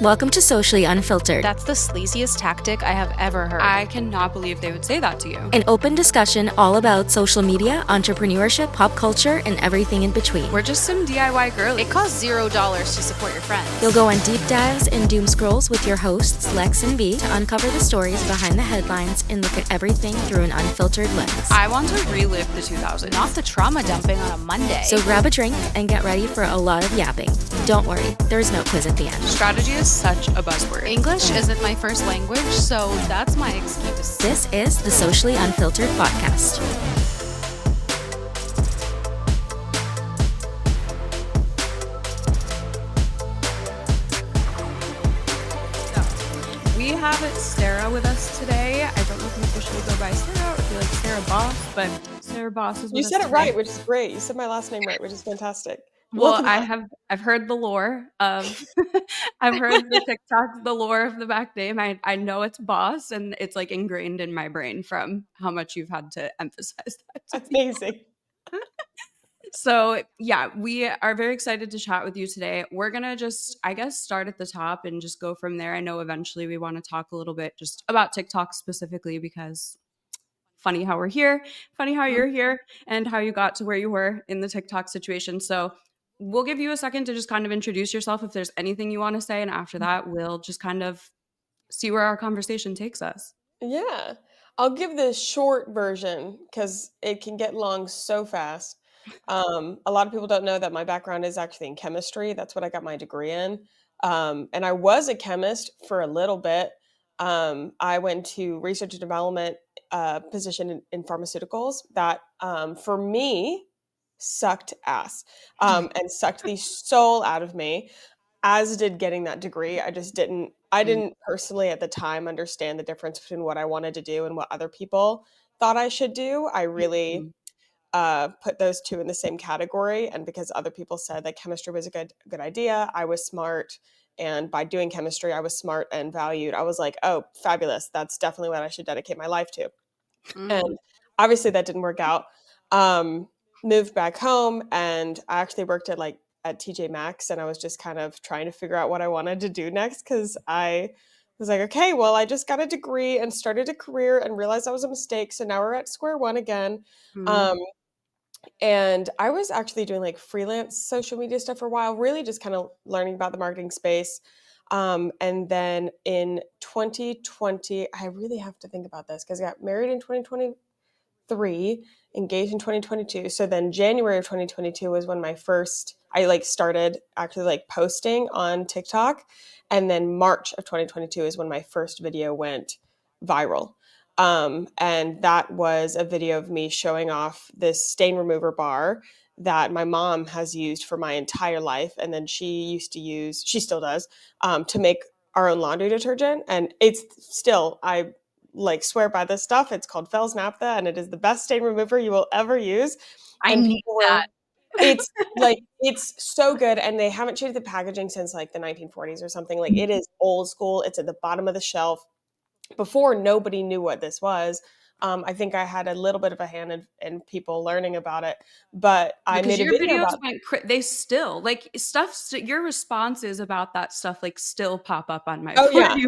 Welcome to Socially Unfiltered, That's the sleaziest tactic I have ever heard. I cannot believe they would say that to you. an open discussion all about social media, entrepreneurship, pop culture, and everything in between. We're just some DIY girlies. It costs $0 to support your friends. You'll go on deep dives and doom scrolls with your hosts, Lex and V, to uncover the stories behind the headlines and look at everything through an unfiltered lens. I want to relive the 2000s. Not the trauma dumping on a Monday. So grab a drink and get ready for a lot of yapping. Don't worry, there's no quiz at the end. Strategy is such a buzzword. English isn't my first language, so that's my excuse. This is the Socially Unfiltered podcast. We have Sarah with us today. I don't know if you officially go by Sarah or if you like Sarah Baus, but Sarah Baus is with us. You said it today. right, which is great. You said my last name right, which is fantastic. Well, Welcome. I've heard the lore of I've heard the TikTok, the lore of the back name. I know it's Boss, and it's like ingrained in my brain from how much you've had to emphasize that. Amazing. So yeah, we are very excited to chat with you today. We're gonna just, I guess, start at the top and just go from there. I know eventually we want to talk a little bit just about TikTok specifically because funny how we're here, funny how you're here, and how you got to where you were in the TikTok situation. So we'll give you a second to just kind of introduce yourself if there's anything you want to say, and after that, we'll just kind of see where our conversation takes us. Yeah. I'll give the short version because it can get long so fast. A lot of people don't know that my background is actually in chemistry. That's what I got my degree in. And I was a chemist for a little bit. I went to research and development position in pharmaceuticals that, for me, sucked ass and sucked the soul out of me, as did getting that degree. I didn't personally at the time understand the difference between what I wanted to do and what other people thought I should do. I really put those two in the same category. And because other people said that chemistry was a good idea, I was smart. And by doing chemistry, I was smart and valued. I was like, oh, fabulous. That's definitely what I should dedicate my life to. And obviously that didn't work out. Moved back home, and I actually worked at TJ Maxx, and I was just kind of trying to figure out what I wanted to do next because I was like, okay, well, I just got a degree and started a career and realized that was a mistake. So now we're at square one again. And I was actually doing like freelance social media stuff for a while, really just kind of learning about the marketing space. And then in 2020, I really have to think about this because I got married in 2023, engaged in 2022. So then January of 2022 was when I started actually posting on TikTok. And then March of 2022 is when my first video went viral. And that was a video of me showing off this stain remover bar that my mom has used for my entire life. And then she still does, to make our own laundry detergent. And it's still, I swear by this stuff. It's called Fells Naphtha, and it is the best stain remover you will ever use. I need that. It's so good, and they haven't changed the packaging since the 1940s or something. It is old school. It's at the bottom of the shelf. Before, nobody knew what this was. I think I had a little bit of a hand in people learning about it, but I made a video about they still your responses about that stuff still pop up on my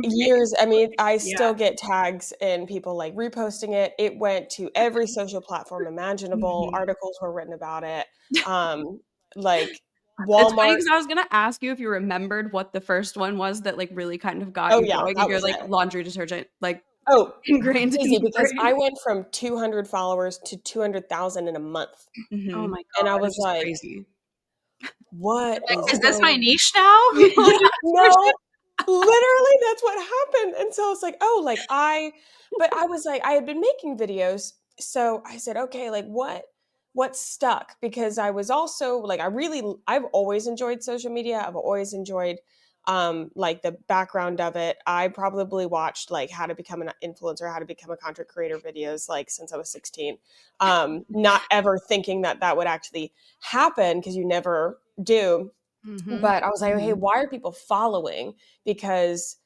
years. I mean, I still get tags and people reposting it. It went to every social platform imaginable. Articles were written about it. Walmart. It's funny because I was gonna ask you if you remembered what the first one was that really kind of got you going. You're laundry detergent, ingrained easy because I went from 200 followers to 200,000 in a month. Oh my god! And I was like, crazy. What is this my niche now? No, literally that's what happened. And so it's but I was I had been making videos. So I said, okay, what stuck? Because I was also I've always enjoyed social media. I've always enjoyed the background of it. I probably watched how to become an influencer, how to become a content creator videos since I was 16. Not ever thinking that would actually happen because you never do. But I was like, hey, why are people following? Because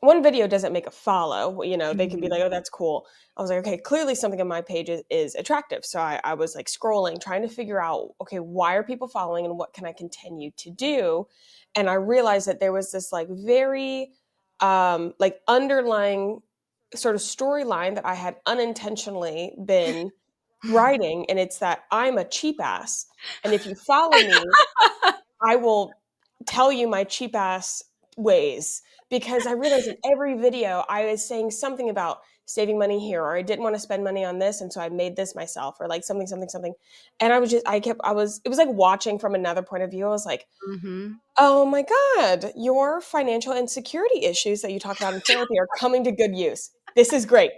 one video doesn't make a follow. They can be like, oh, that's cool. I was like, okay, clearly something on my page is attractive. So I was scrolling, trying to figure out, okay, why are people following and what can I continue to do? And I realized that there was this like very like underlying sort of storyline that I had unintentionally been writing, and it's that I'm a cheap ass. And if you follow me, I will tell you my cheap ass ways, because I realized in every video I was saying something about saving money here, or I didn't want to spend money on this and so I made this myself, or like something something something. And it was like watching from another point of view. I was like, Mm-hmm. "Oh my god, your financial insecurity issues that you talk about in therapy are coming to good use. This is great.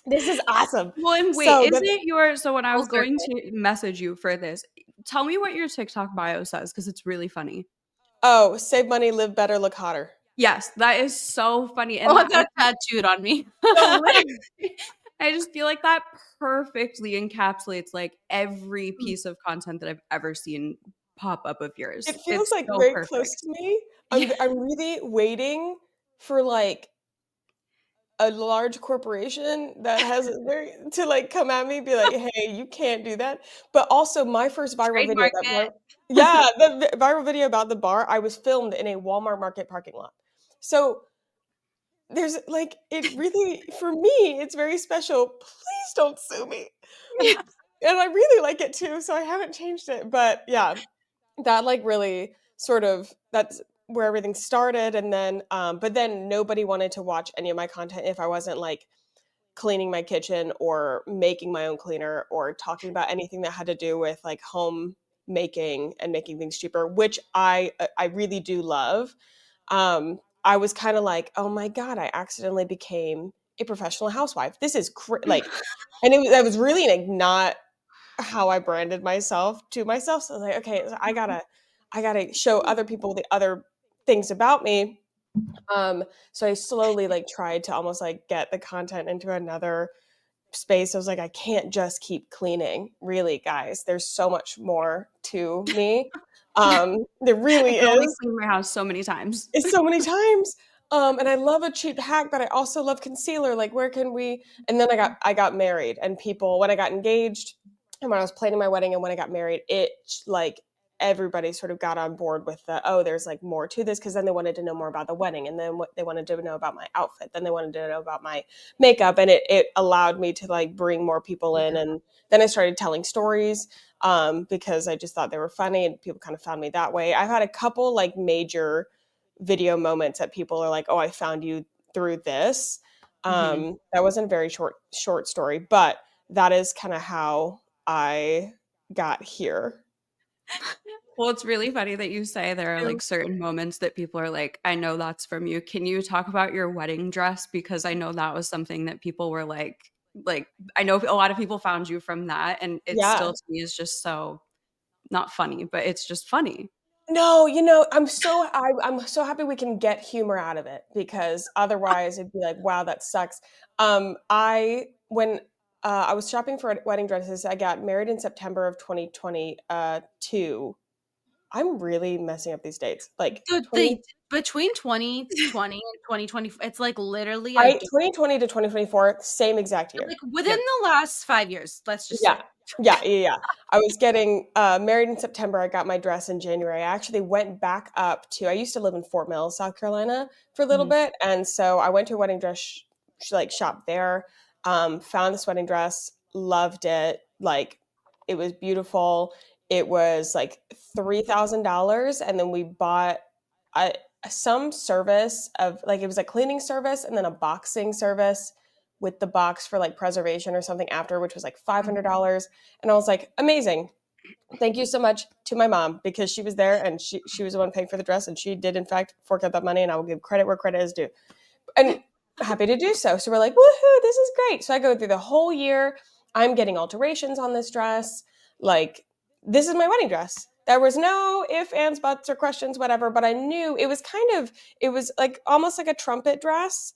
This is awesome." Well, and wait, So is that it your so when I Full was going circle. to message you for this, tell me what your TikTok bio says because it's really funny. oh, save money, live better, look hotter. Yes, that is so funny, I and want that that tattooed on me. no, literally, I just feel like that perfectly encapsulates like every piece of content that I've ever seen pop up of yours. It feels, It's like, so very close perfect. to me. Yeah. I'm really waiting for, like, a large corporation that has a very to, like, come at me, be like, "Hey, you can't do that." But also my first viral video, Trademark that it. vi yeah, the viral video about the bar, I was filmed in a Walmart Market parking lot. So, there's, like, it really for me, it's very special. Please don't sue me. And I really like it too, so I haven't changed it, but yeah. That, like, really sort of that's where everything started, and then, but then nobody wanted to watch any of my content if I wasn't, like, cleaning my kitchen or making my own cleaner or talking about anything that had to do with, like, home making and making things cheaper, which I really do love. I was kinda like, "Oh my god, I accidentally became a professional housewife. This is like," and that was really, like, not how I branded myself to myself. So I was like, okay, so I gotta show other people the other things about me. So I slowly like tried to almost like get the content into another space. I was like, I can't just keep cleaning. Really, guys, there's so much more to me. There I really can only is. clean my house so many times. It's so many times. And I love a cheap hack, but I also love concealer. Like, where can we? And then I got married, and people when I got engaged, and when I was planning my wedding, and when I got married, it like everybody sort of got on board with the there's like more to this, because then they wanted to know more about the wedding, and then what they wanted to know about my outfit, then they wanted to know about my makeup, and it allowed me to like bring more people in, and then I started telling stories because I just thought they were funny, and people kind of found me that way. I've had a couple like major video moments that people are like, "Oh, I found you through this." Mhm. That wasn't a very short story, but that is kind of how I got here. Well, it's really funny that you say there are like certain moments that people are like, I know that's from you. Can you talk about your wedding dress? Because I know that was something that people were like, I know a lot of people found you from that. And it Yeah. still to me is just so not funny, but it's just funny. No, I'm so happy we can get humor out of it, because otherwise it'd be like, "Wow, that sucks." I when I was shopping for wedding dresses, I got married in September of 2020 2. I'm really messing up these dates. Like The 20 between 2020 and 2020, it's like literally I 2020 to 2024, same exact year. like within Yep. the last 5 years, let's just Yeah. say. Yeah. I was getting, married in September, I got my dress in January. I actually went back up to I used to live in Fort Mill, South Carolina for a little Mhm. bit, and so I went to a wedding dress like, shop there, found this wedding dress, loved it, like, it was beautiful. It was, like, $3,000, and then we bought a some service of like, it was a cleaning service and then a boxing service with the box for like preservation or something after, which was like $500. And I was like, amazing. Thank you so much to my mom, because she was there, and she was the one paying for the dress, and she did in fact fork out that money, and I will give credit where credit is due. And happy to do so. So we're like, woohoo, this is great. So I go through the whole year. I'm getting alterations on this dress. Like, this is my wedding dress. There was no ifs, ands, buts, or questions, whatever. But I knew it was like almost like a trumpet dress,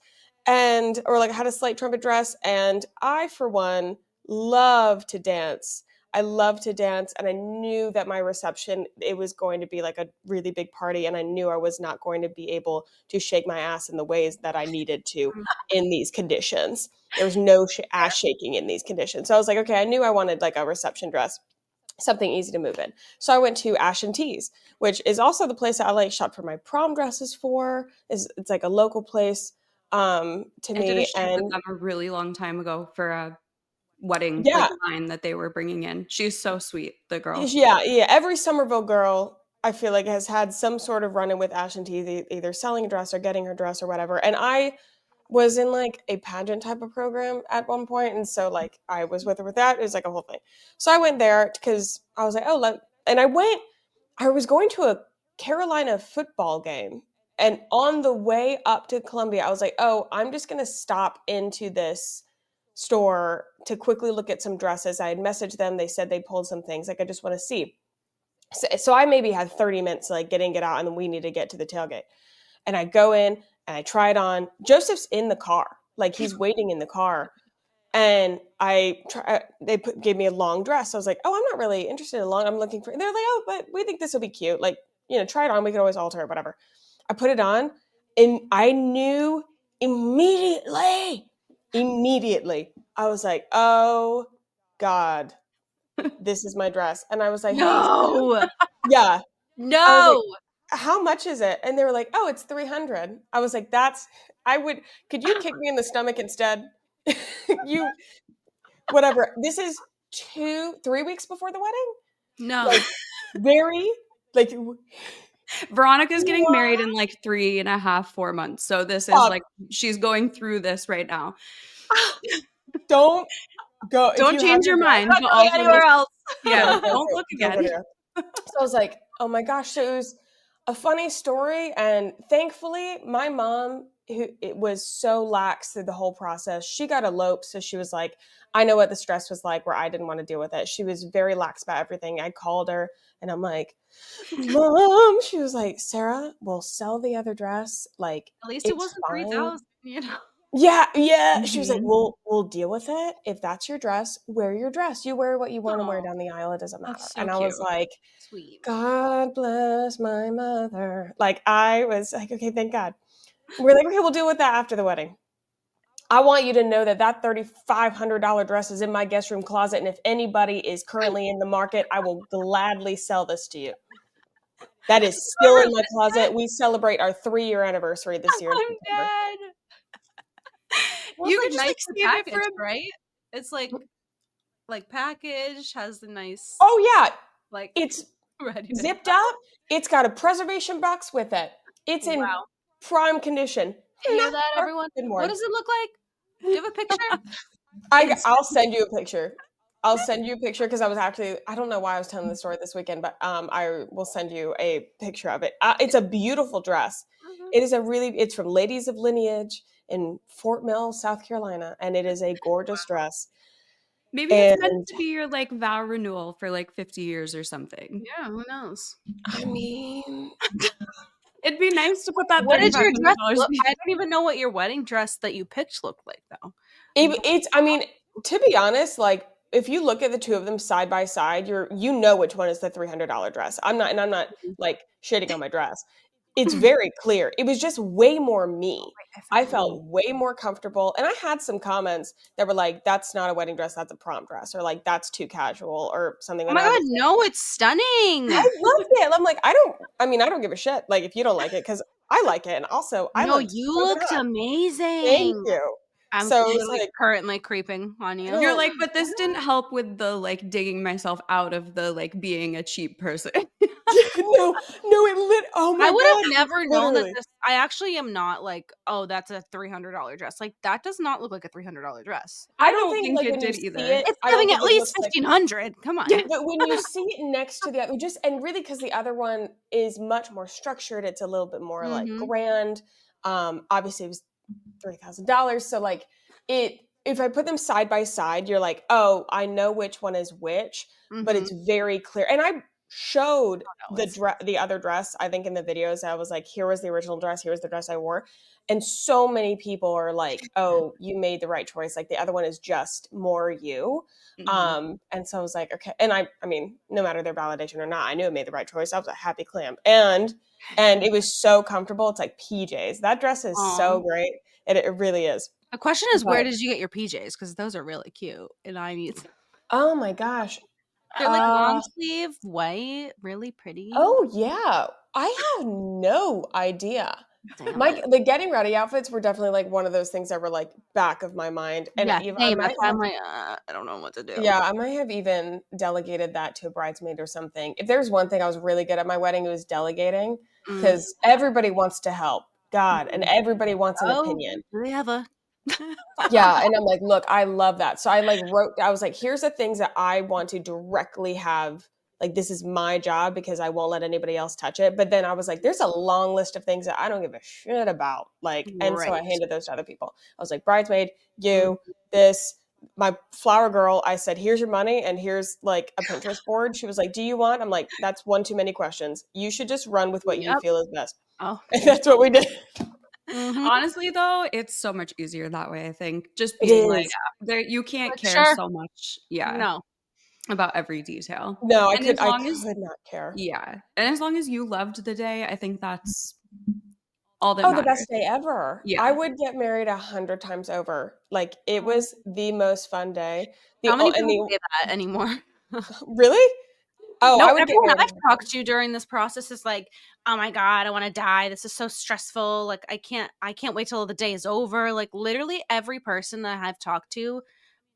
or like had a slight trumpet dress. And I, for one, love to dance. I love to dance, and I knew that my reception, it was going to be like a really big party, and I knew I was not going to be able to shake my ass in the ways that I needed to in these conditions. There was no ass shaking in these conditions. So I was like, okay, I knew I wanted like a reception dress. something easy to move in. So I went to Ash and Teas, which is also the place that I like shopped for my prom dresses for. It's like a local place to I did a me. shoot with And them a really long time ago for a wedding like yeah, line that they were bringing in. She's so sweet, the girl. yeah. Every Somerville girl, I feel like, has had some sort of run in with Ash and Teas, either selling a dress or getting her dress or whatever. And I was in like a pageant type of program at one point, and so like I was with her with that. It was like a whole thing. So I went there because I was like, oh, and I went. I was going to a Carolina football game, and on the way up to Columbia, I was like, oh, I'm just gonna stop into this store to quickly look at some dresses. I had messaged them. They said they pulled some things. Like I just want to see. So I maybe had 30 minutes to like get out, and then we need to get to the tailgate. And I go in and I try it on. Joseph's in the car, like he's waiting in the car. And gave me a long dress. I was like, oh, I'm not really interested in long. I'm looking for. They're like, oh, but we think this will be cute. Like, try it on. We can always alter it, whatever. I put it on, and I knew immediately. I was like, oh God, this is my dress. And I was like, hey, No. yeah. I was like, No. how much is it? And they were like, oh, it's 300. I was like, could you kick me in the stomach instead? you, whatever. This is 3 weeks before the wedding. No. Like, very, like, Veronica's getting what? married in like 3.5, 4 months. So this is Stop. like she's going through this right now. Don't go. If Don't you have change your dress, mind, Not but going also anywhere else. yeah, Don't don't look go again. there. So I was like, oh my gosh. So it was a funny story. And thankfully, my mom, who it was so lax through the whole process, she got eloped. So she was like, I know what the stress was like where I didn't want to deal with it. She was very lax about everything. I called her and I'm like, Mom, she was like, Sarah, we'll sell the other dress. Like, At least it it's wasn't fine. 3,000, you know. Yeah. She was like, Mhm. we'll deal with it. If that's your dress, wear your dress. You wear what you want to wear Aw, down the aisle. It doesn't matter. That's so And I cute. was like, sweet. God bless my mother. Like, I was like, okay, thank God. We're like, okay, we'll deal with that after the wedding. I want you to know that $3,500 dress is in my guest room closet. And if anybody is currently in the market, I will gladly sell this to you. That is still in my closet. We celebrate our 3-year anniversary this year in I'm September. dead. Well, You it's could like just like nicely save it for packaged, right? It's like packaged, has the nice Oh, yeah. like It's ready to zipped go. up. It's got a preservation box with it. It's in Wow. prime condition. Hear that, Not everyone? good What morning. does it look like? Do you have a picture? I'll send you a picture. I'll send you a picture because I don't know why I was telling the story this weekend, but I will send you a picture of it. It's a beautiful dress. Mhm. It's from Ladies of Lineage in Fort Mill, South Carolina, and it is a gorgeous dress. maybe it's meant And to be your like vow renewal for like 50 years or something. Yeah, who knows? I mean, It'd be nice to put that What did your dress $3,500. look? I don't even know what your wedding dress that you picked looked like, though. I mean, to be honest, like if you look at the two of them side by side, you know which one is the $300 dress. I'm not like shitting on my dress. It's very clear. It was just way more me. I felt way more comfortable. And I had some comments that were like, that's not a wedding dress, that's a prom dress, or like that's too casual or something. Oh And my I god, was like, no, it's stunning. I loved it. I'm like, I mean, I don't give a shit. Like if you don't like it, because I like it. And also I No, looked you so looked good. Thank amazing. you. I'm So it was literally like, currently creeping on I you. You're don't like, but this didn't help with the like digging myself out of the like being a cheap person. oh I my would God. have never known that Literally. I actually am not like, oh, that's a $300 dress. Like that does not look like a $300 dress. I I don't don't think think like it when you did see either. it, It's I don't giving at think it least looks like 1,500. Come on. but when you see it next to the other, and really because the other one is much more structured, it's a little bit more like Mhm. grand. Obviously it was $3,000. So like if I put them side by side, you're like, oh, I know which one is which, but Mhm. it's very clear. And I showed No, it's the other dress, I think in the videos, I was like, here was the original dress, here was the dress I wore. And so many people are like, oh, you made the right choice. Like the other one is just more you. Mhm. And so I was like, okay. And I mean, no matter their validation or not, I knew I made the right choice. I was a happy clam. And it was so comfortable. It's like PJs. That dress is Aw. so great. It really is. The question is, But where did you get your PJs? Because those are really cute, and I need. oh my gosh. They're like long Uh, sleeve, white, really pretty. oh yeah. I have no idea. Damn it. The getting ready outfits were definitely like one of those things that were like back of my mind. And Yeah, even I same. That's might why I'm have like, I don't know what to do. yeah, I might have even delegated that to a bridesmaid or something. If there's one thing I was really good at my wedding, it was delegating Mm. because everybody wants to help. God, and everybody wants an Oh, opinion. do they have a Yeah, and I'm like, "Look, I love that." So I was like, "Here's the things that I want to directly have, like, this is my job because I won't let anybody else touch it." But then I was like, "There's a long list of things that I don't give a shit about." Like, and so I right? handed those to other people. I was like, "Bridesmaid, Mm. you, this." My flower girl, I said, "Here's your money and here's like a Pinterest board." She was like, "Do you want?" I'm like, "That's one too many questions. You should just run with what you Yep. feel is best." Oh, And you're that's what we did. mhm. Honestly, though, it's so much easier that way, I think. Just It being like, is. there you can't Like, care sure. so much, yeah, No. about every detail. No, And as I long as could not care. yeah, and as long as you loved the day, I think that's all that Oh, the matters. best day ever. I Yeah. would get married 100 times over. Like, it was the most fun day. How many And people say that anymore? really? Oh, No, I would get everyone married I've 100 talked times. to during this process is like, "Oh my god, I wanna die. This is so stressful. Like, I can't wait till the day is over." Like, literally every person that I've talked to,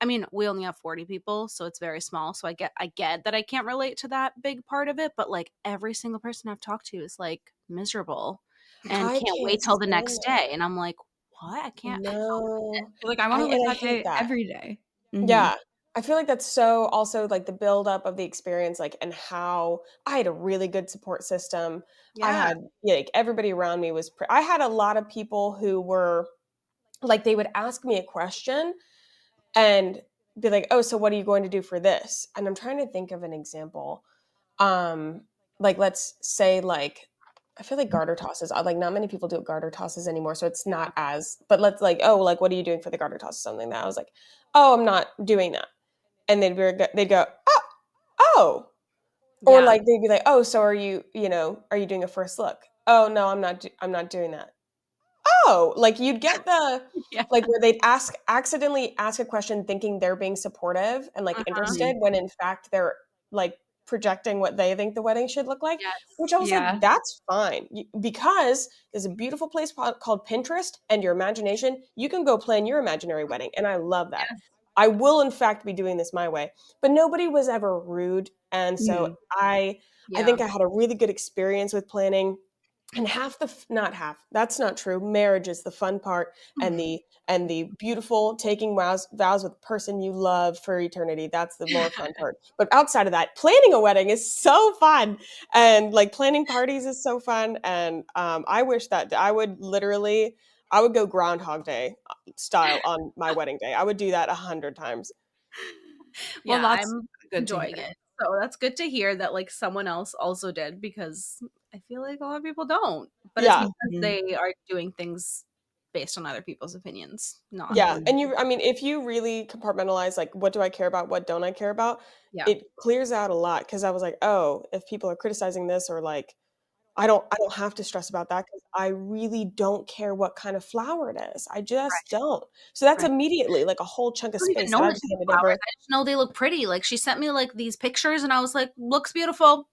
I mean, we only have 40 people, so it's very small, so I get that I can't relate to that big part of it, but, like, every single person I've talked to is, like, miserable and I can't can't wait till the stand next day, that. and I'm like, "What? I can't." No. Like, I wanna live I that hate day that. every day. Mhm. Yeah. I feel like that's so also, like, the buildup of the experience, like, and how I had a really good support system. I Yeah. had yeah, like, everybody around me was I had a lot of people who were like, they would ask me a question and be like, "Oh, so what are you going to do for this?" And I'm trying to think of an example. Like let's say like I feel like garter tosses. Like not many people do garter tosses anymore, so it's not as. But let's like, oh, like what are you doing for the garter toss? Something that I was like, oh, I'm not doing that, and they'd go, oh, oh, or Yeah. like they'd be like, oh, so are you, are you doing a first look? Oh no, I'm not doing that. Oh, like you'd get the Yeah. like where they'd accidentally ask a question thinking they're being supportive and like Uh-huh. Mhm. interested when in fact they're like projecting what they think the wedding should look like, which Yes. I was like, Yeah. that's fine. Because there's a beautiful place called Pinterest and your imagination. You can go plan your imaginary wedding. And I love that. I will in fact be doing this my way. But nobody was ever rude. And so Mhm. I Yeah. think I had a really good experience with planning and half the not half that's not true, marriage is the fun part and the beautiful taking vows with the person you love for eternity, that's the more fun part. But outside of that, planning a wedding is so fun, and like planning parties is so fun. And I wish that I would go groundhog day style on my wedding day. I would do that 100 times. Well, Yeah, that's I'm good to enjoying hear. it. So that's good to hear that like someone else also did because I feel like a lot of people don't. But it's Yeah. because Mhm. they are doing things based on other people's opinions, not Yeah, like and I mean, if you really compartmentalize, like, what do I care about, what don't I care about, yeah, it clears out a lot. Because I was like, "Oh, if people are criticizing this or, like, I don't have to stress about that because I really don't care what kind of flower it is. I just right, don't." So that's right. immediately, like, a whole chunk I of don't even space that know I the just type of handed flowers. over. I just know they look pretty. Like she sent me like these pictures and I was like, looks beautiful.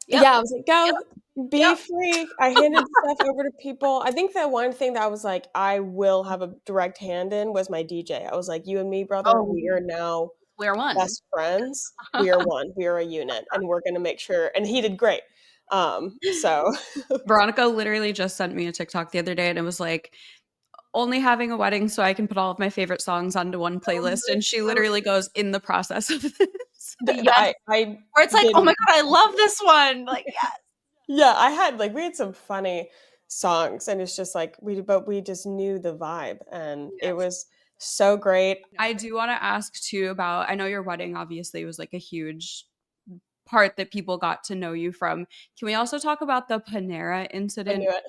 Yep. Yeah, I was like, Yep. "Go, be Yep. free." I handed stuff over to people. I think the one thing that I was like, I will have a direct hand in was my DJ. I was like, "You and me, brother, Oh, we are now square one. best friends. We are one. We are a unit, and we're gonna make sure." And he did great. So Veronica literally just sent me a TikTok the other day, and it was like, only having a wedding so I can put all of my favorite songs onto one Oh playlist, my and she God. literally goes, "In the process of this." Yes. I Where it's like, oh my didn't. God, I love this one. Like, yes. Yeah, I had like we had some funny songs, and it's just like we just knew the vibe, and it Yes. was so great. I do wanna ask too about I know your wedding obviously was, like, a huge part that people got to know you from. Can we also talk about the Panera I knew incident? it.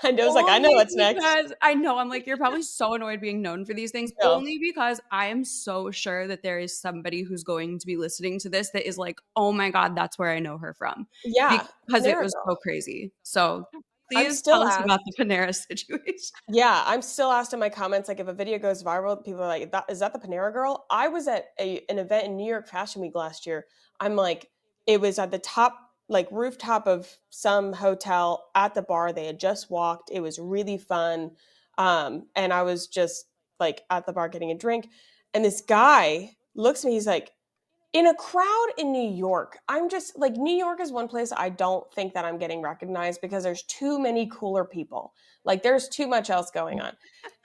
I was like, I know Only what's next. because I know, I'm like, you're probably so annoyed being known for these things, No. only because I am so sure that there is somebody who's going to be listening to this that is like, "Oh my god, that's where I know her from," Yeah, because it Panera was so Girl. crazy. So, Please still tell us asked. about the Panera situation. Yeah, I'm still asked in my comments, like if a video goes viral, people are like, is that the Panera girl? I was at an event in New York Fashion Week last year. I'm like, it was at the top, like rooftop of some hotel at the bar. They had just walked. It was really fun. And I was just like at the bar getting a drink. And this guy looks at me, he's like, in a crowd in New York, I'm just like, New York is one place I don't think that I'm getting recognized because there's too many cooler people. Like there's too much else going on.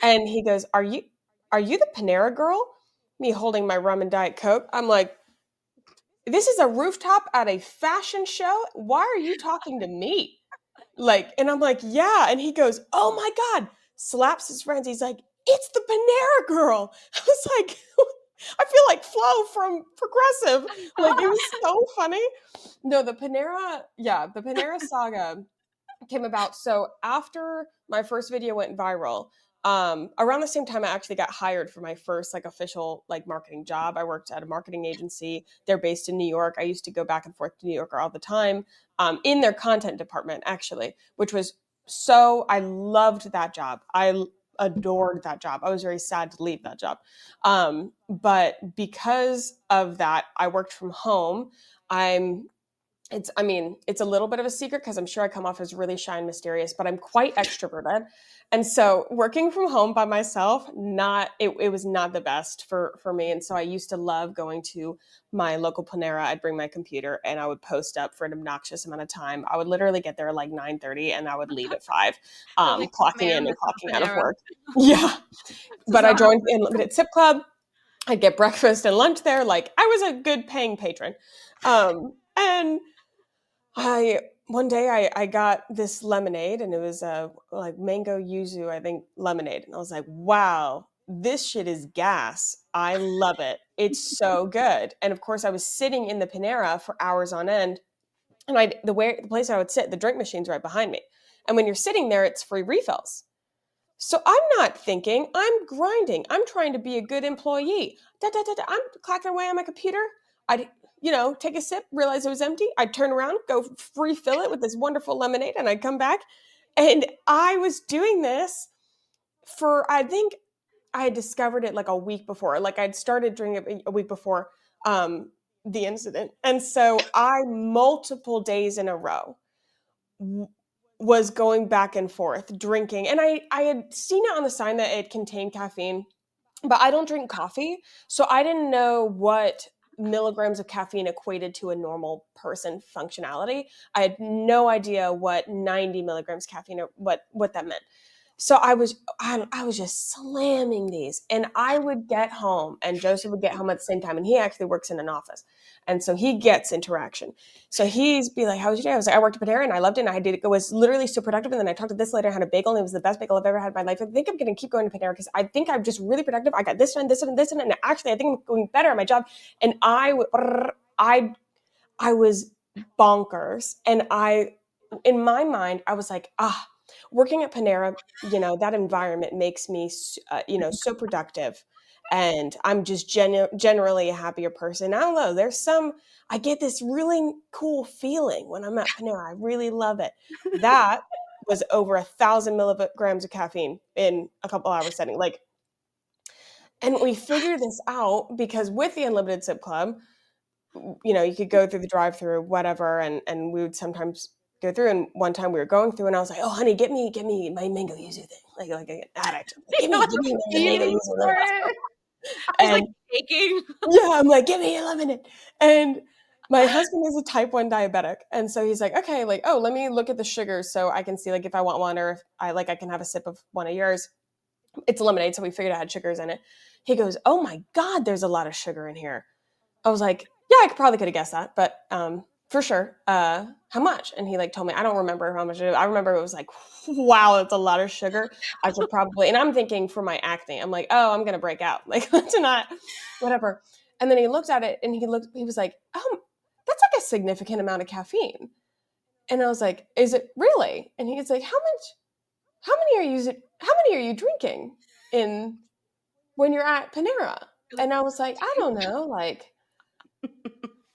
And he goes, Are you the Panera girl? Me holding my rum and Diet Coke. I'm like, this is a rooftop at a fashion show. Why are you talking to me? Like, and I'm like, yeah. And he goes, oh my God, slaps his friends. He's like, it's the Panera girl. I was like, I feel like Flo from Progressive. Like, it was so funny. No, the Panera saga came about. So after my first video went viral, around the same time I actually got hired for my first like official like marketing job. I worked at a marketing agency. They're based in New York. I used to go back and forth to New York all the time, in their content department actually, which was I loved that job. I adored that job. I was very sad to leave that job. But because of that, I worked from home. It's a little bit of a secret because I'm sure I come off as really shy and mysterious, but I'm quite extroverted. And so working from home by myself, it was not the best for me. And so I used to love going to my local Panera. I'd bring my computer and I would post up for an obnoxious amount of time. I would literally get there at like 9:30 and I would leave at 5, Like, clocking man, in and this clocking out of Panera. work. Yeah. But I joined in Limited Sip Club. I'd get breakfast and lunch there. Like I was a good paying patron. And one day I got this lemonade and it was like mango yuzu, I think, lemonade. And I was like, wow, this shit is gas. I love it. It's so good. And of course I was sitting in the Panera for hours on end. And the place I would sit, the drink machine's right behind me. And when you're sitting there, it's free refills. So I'm not thinking, I'm grinding. I'm trying to be a good employee. I'm clacking away on my computer. I'd, take a sip, realize it was empty. I'd turn around, go refill it with this wonderful lemonade, and I'd come back. And I was doing this I think I had discovered it like a week before. Like I'd started drinking it a week before the incident. And so I, multiple days in a row, was going back and forth drinking, and I had seen it on the sign that it contained caffeine, but I don't drink coffee, so I didn't know what milligrams of caffeine equated to a normal person functionality. I had no idea what 90 milligrams caffeine or what that meant. So I was just slamming these, and I would get home and Joseph would get home at the same time, and he actually works in an office. And so he gets interaction. So he's be like, how was your day? I was like, I worked at Panera and I loved it. And it was literally so productive. And then I talked to this later, I had a bagel and it was the best bagel I've ever had in my life. I think I'm going to keep going to Panera because I think I'm just really productive. I got this and this and this and actually I think I'm going better at my job. And I was bonkers. And in my mind, I was like, working at Panera, that environment makes me, so productive. And I'm just generally a happier person. I don't know. I get this really cool feeling when I'm at Panera. I really love it. That was over 1,000 milligrams of caffeine in a couple hours setting. And we figured this out because with the Unlimited Sip Club, you could go through the drive-through, whatever, and we would sometimes go through. And one time we were going through, and I was like, "Oh, honey, get me my mango yuzu thing, like an addict. Like, give me the mango yuzu." I was like And shaking. yeah, I'm like, "Give me a lemonade." And my husband is a type 1 diabetic, and so he's like, "Okay, like, oh, let me look at the sugars so I can see like if I want one or if I can have a sip of one of yours." It's lemonade, so we figured it had sugars in it. He goes, "Oh my God, there's a lot of sugar in here." I was like, yeah, I probably could have guessed that, but for sure. How much? And he told me, I don't remember how much it was. I remember it was like, wow, that's a lot of sugar. I should probably, and I'm thinking for my acne, I'm like, oh, I'm going to break out. Like, that's not, whatever. And then he looked at it and he was like, oh, that's like a significant amount of caffeine. And I was like, is it really? And he's like, how many are you drinking when you're at Panera? And I was like, I don't know, like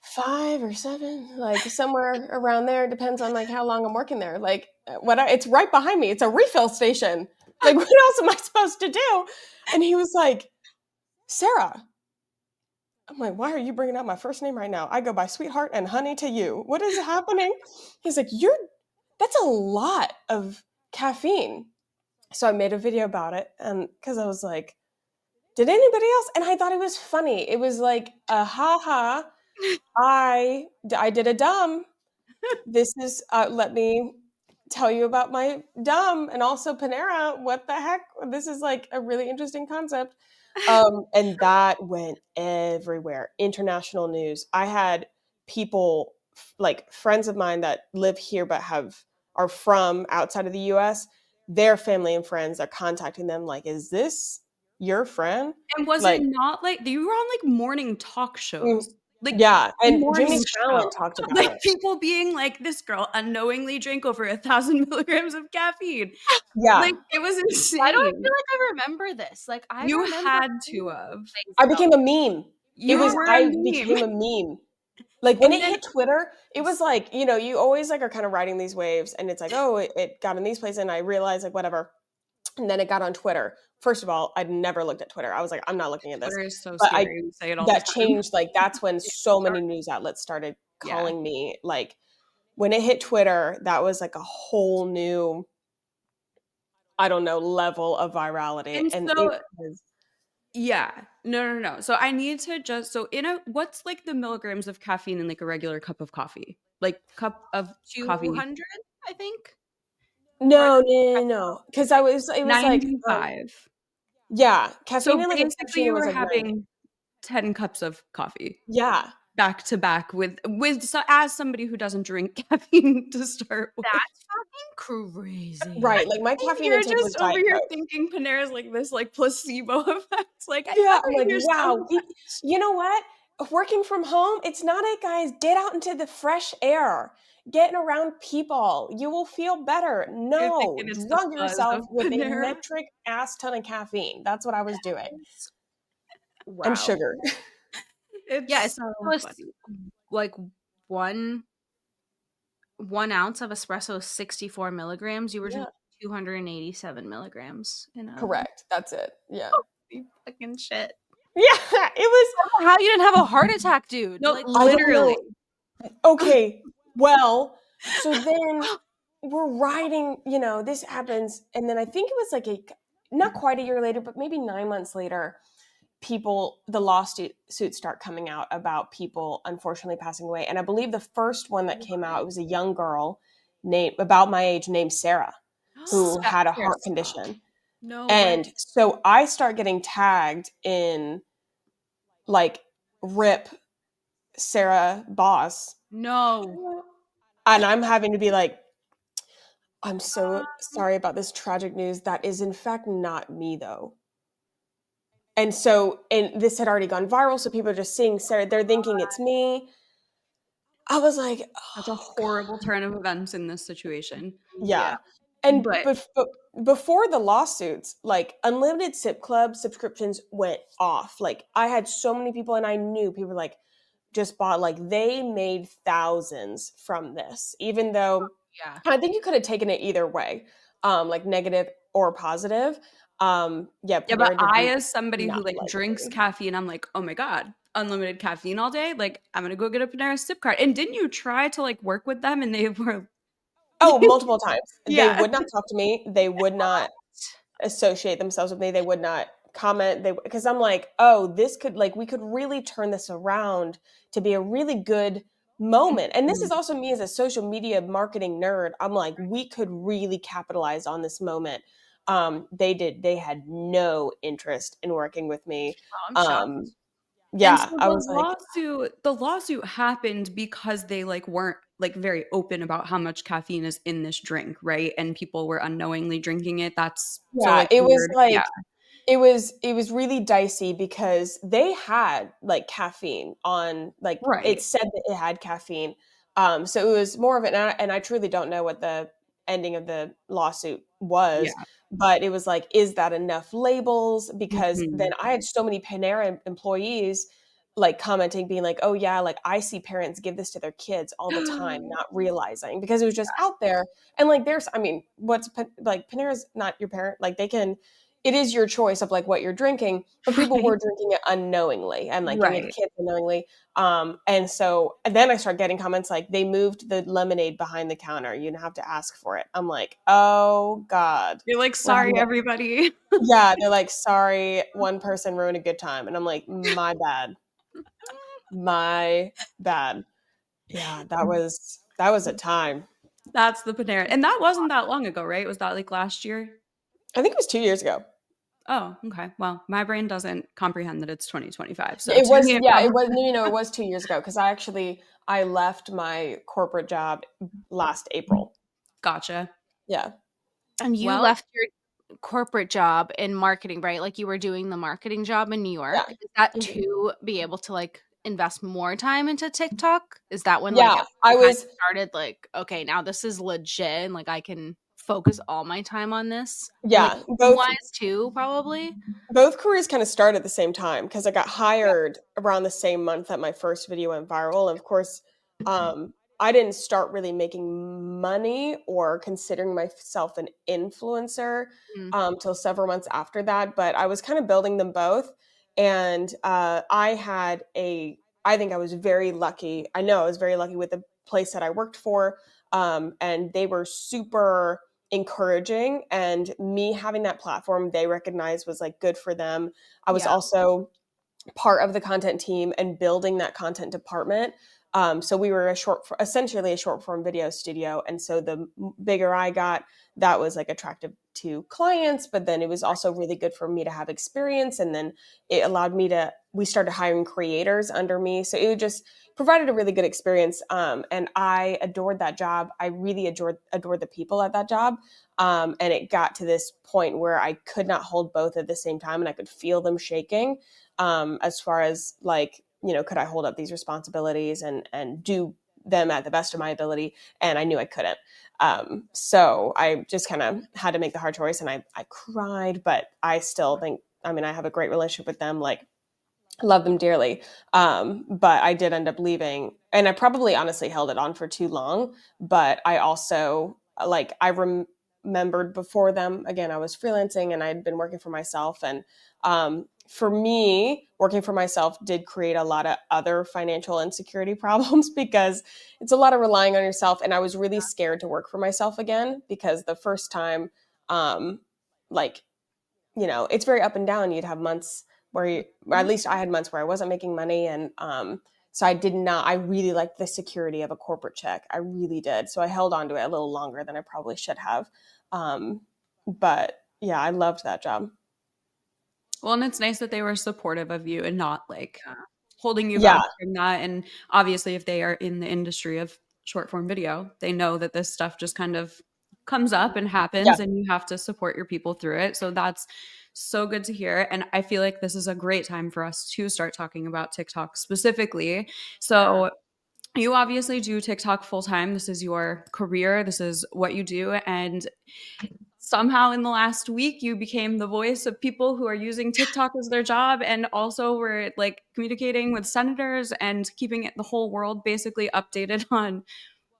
5 or 7, like somewhere around there. Depends on like how long I'm working there. Like, it's right behind me. It's a refill station. Like, what else am I supposed to do? And he was like, Sarah. I'm like, why are you bringing out my first name right now? I go by sweetheart and honey to you. What is happening? He's like, that's a lot of caffeine. So I made a video about it, and because I was like, did anybody else? And I thought it was funny. It was like a ha. I did a dumb. This is let me tell you about my dumb, and also Panera. What the heck? This is like a really interesting concept. And that went everywhere. International news. I had people like friends of mine that live here but are from outside of the US. Their family and friends are contacting them like, is this your friend? And was Like, it not like you were on like morning talk mm, shows? Like yeah, the and Jimmy morning Fallon show. talked about Like it. people being like, this girl unknowingly drank over 1,000 milligrams of caffeine. Yeah, Like it was Why do I insane. feel like I remember this? Like I You remember had to have. things I about became a meme. You were a I meme. became a meme. Like when And it then hit Twitter, it was like, you always like are kind of riding these waves and it's like, oh, it got in these places and I realized like whatever. And then it got on Twitter. First of all, I'd never looked at Twitter. I was like, I'm not looking at this. Twitter is so But scary. We say it all the that time. changed, like that's when so many news outlets started Yeah. calling me. Like when it hit Twitter, that was like a whole new, I don't know, level of virality. And And it so was yeah. No. So I need to just what's like the milligrams of caffeine in like a regular cup of coffee? Like cup of coffee 200, I think. Or no. Because it was like 95. yeah, caffeine So and like a basically cappuccino you was were like 9. having 10 cups of coffee Yeah. back to back with as somebody who doesn't drink caffeine to start with. That's fucking crazy. Right. Like my caffeine You're intake was just over Diet here Coke. thinking Panera's like this like placebo effect. Like I Yeah. love I'm it like, here so wow. much. You know what? Working from home, it's not it, guys. Get out into the fresh air. Getting around people. You will feel better. You're No, thinking it's the drug buzz yourself of with a Panera. metric ass ton of caffeine. That's what I was doing. And Wow. sugar. It's Yeah, so funny. like one 1 ounce of espresso is 64 milligrams. You were Yeah. drinking 287 milligrams in a Correct. That's it. Yeah. fucking shit. Yeah. It was, How you didn't have a heart attack, dude? No, Like I don't literally. know. Okay. Well, so then we're riding, this happens. And then I think it was like not quite a year later, but maybe 9 months later, the lawsuits start coming out about people unfortunately passing away. And I believe the first one that came out, it was a young girl about my age named Sarah, who had a heart condition. no And way. so I start getting tagged in like RIP Sarah Baus. No. And I'm having to be like, I'm so sorry about this tragic news. That is, in fact, not me, though. And this had already gone viral. So people are just seeing Sarah. They're thinking it's me. I was like, That's a oh, horrible turn of events in this situation. yeah. And But before the lawsuits, like unlimited sip club subscriptions went off. Like I had so many people, and I knew people like just bought, like they made thousands from this, even though Yeah. I think you could have taken it either way, like negative or positive. Yeah, but Panera did I, as somebody not who like like drinks me. caffeine, I'm like, oh my God, unlimited caffeine all day. Like, I'm gonna go get a Panera sip card. And didn't you try to like work with them? And they were Oh, multiple times. They yeah. would not talk to me. They would not associate themselves with me. They would not comment. Because I'm like, oh, this could we could really turn this around to be a really good moment. And this is also me as a social media marketing nerd. I'm like, we could really capitalize on this moment. They had no interest in working with me. Oh, I'm shocked. And Yeah, so I was like, the lawsuit happened because they like weren't like very open about how much caffeine is in this drink, right? And people were unknowingly drinking it. That's so yeah, like it was weird. like Yeah. it was really dicey because they had like caffeine on, like Right. it said that it had caffeine. So it was more of an, and I truly don't know what the ending of the lawsuit was, Yeah. but it was like, is that enough labels? Because Mhm. then I had so many Panera employees like commenting, being like, oh yeah, like I see parents give this to their kids all the time, not realizing, because it was just out there. And like, there's, I mean, like Panera's not your parent. Like they can, it is your choice of like what you're drinking, but people Right. were drinking it unknowingly and like giving it to Right. kids unknowingly. And then I start getting comments like they moved the lemonade behind the counter. You didn't have to ask for it. I'm like, oh God. You're like, We're sorry, having everybody. yeah, they're like, sorry, one person ruined a good time. And I'm like, my bad. My bad. Yeah, that was a time. That's the Panera. And that wasn't that long ago, right? Was that like last year? I think it was 2 years ago. Oh, okay. Well, my brain doesn't comprehend that it's 2025. So It to was me, it yeah, probably it was no, it was 2 years ago because I left my corporate job last April. gotcha. Yeah. And you Well, left your corporate job in marketing, right? Like you were doing the marketing job in New Yeah. York. Is that Mhm. to be able to like invest more time into TikTok? Is that when like Yeah, I you kind of was started like, okay, now this is legit and like I can focus all my time on this? And like yeah, both wise too, probably. both careers kind of started at the same time because I got hired around the same month that my first video went viral. And of course, I didn't start really making money or considering myself an influencer Mm, till several months after that. But I was kind of building them both. And I think I was very lucky. I know I was very lucky with the place that I worked for. And they were super encouraging, and me having that platform they recognized was like good for them. I was yeah. also part of the content team and building that content department. So we were essentially a short form video studio. And so the bigger I got, that was like attractive to clients, but then it was also really good for me to have experience. And then it allowed me we started hiring creators under me. So it just provided a really good experience. And I adored that job. I really adored the people at that job. And it got to this point where I could not hold both at the same time and I could feel them shaking, as far as like, could I hold up these responsibilities and do them at the best of my ability? And I knew I couldn't. So I just kind of had to make the hard choice, and I cried, but I still think, I mean, I have a great relationship with them. Like, love them dearly. But I did end up leaving, and I probably honestly held it on for too long. But I also like remembered before them again. I was freelancing and I'd been working for myself, and for me, working for myself did create a lot of other financial insecurity problems because it's a lot of relying on yourself. And I was really scared to work for myself again because the first time, um, like it's very up and down. You'd have months where or at least I had months where I wasn't making money. And so I really liked the security of a corporate check. I really did. So I held on to it a little longer than I probably should have. Um, but yeah, I loved that job. Well, and it's nice that they were supportive of you and not like yeah. holding you Yeah. back from that. And obviously, if they are in the industry of short form video, they know that this stuff just kind of comes up and Yeah. happens, and you have to support your people through it. So that's so good to hear. And I feel like this is a great time for us to start talking about TikTok specifically. So, you obviously do TikTok full time. This is your career. This is what you do. And somehow in the last week you became the voice of people who are using TikTok as their job, and also were like communicating with senators and keeping the whole world basically updated on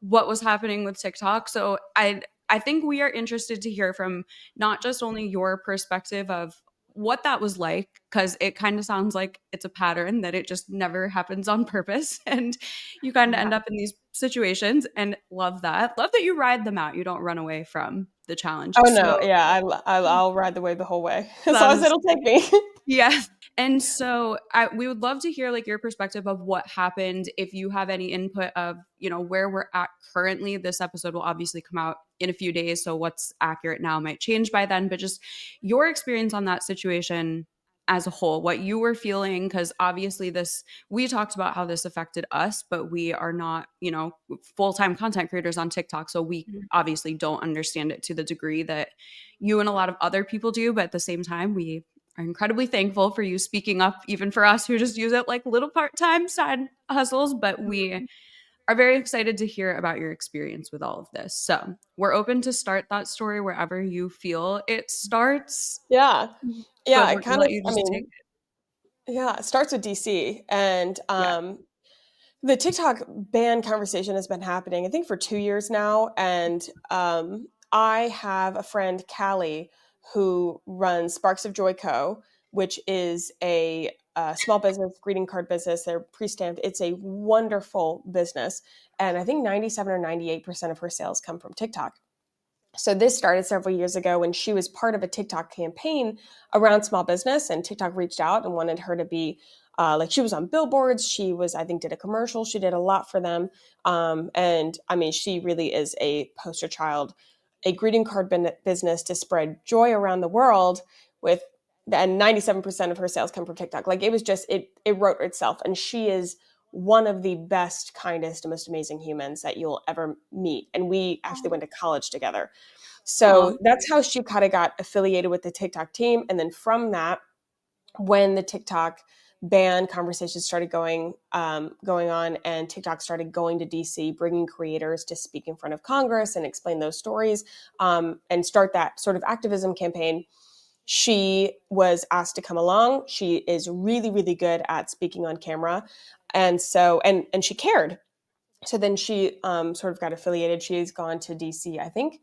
what was happening with TikTok. So I think we are interested to hear from not just only your perspective of what that was like, because it kind of sounds like it's a pattern that it just never happens on purpose and you kind of Yeah. end up in these situations, and love that you ride them out, you don't run away from the challenge. Oh So no. Yeah. I'll ride the wave the whole way as that long as is it'll take me. yeah. And so we would love to hear like your perspective of what happened. If you have any input of, where we're at currently. This episode will obviously come out in a few days. So what's accurate now might change by then, but just your experience on that situation as a whole, what you were feeling. Cause obviously we talked about how this affected us, but we are not, full-time content creators on TikTok. So we Mhm. obviously don't understand it to the degree that you and a lot of other people do. But at the same time, we are incredibly thankful for you speaking up, even for us who just use it like little part-time side hustles. But we are very excited to hear about your experience with all of this. So we're open to start that story wherever you feel it starts, Yeah. Yeah. but I we're gonna kind let of, you I just take mean, it. Yeah, it starts with DC, and Yeah. the TikTok ban conversation has been happening, I think, for 2 years now. And I have a friend, Callie, who runs Sparks of Joy Co., which is a small business greeting card business. They're pre-stamped. It's a wonderful business, and I think 97 or 98% of her sales come from TikTok. So this started several years ago when she was part of a TikTok campaign around small business, and TikTok reached out and wanted her to be like, she was on billboards. She was, I think, did a commercial. She did a lot for them. And I mean, she really is a poster child, a greeting card business to spread joy around the world with, and 97% of her sales come from TikTok. Like, it was just, it wrote itself. And she is one of the best, kindest, and most amazing humans that you'll ever meet. And we actually went to college together. Aw. So that's how she kind of got affiliated with the TikTok team. And then from that, when the TikTok ban conversations started going on, and TikTok started going to DC, bringing creators to speak in front of Congress and explain those stories, and start that sort of activism campaign, she was asked to come along. She is really, really good at speaking on camera. And so, and she cared. So then she sort of got affiliated. She's gone to DC, I think,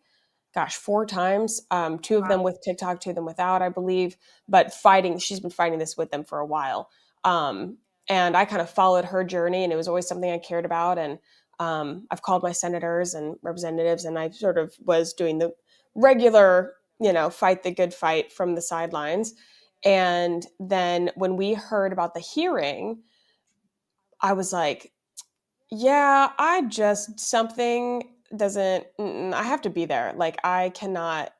gosh, 4 times. Two of them with TikTok, two of them without, I believe. But she's been fighting this with them for a while. Um, and I kind of followed her journey, and it was always something I cared about. And I've called my senators and representatives, and I sort of was doing the regular, fight the good fight from the sidelines. And then when we heard about the hearing, I was like, yeah, something doesn't, I have to be there. Like, I cannot,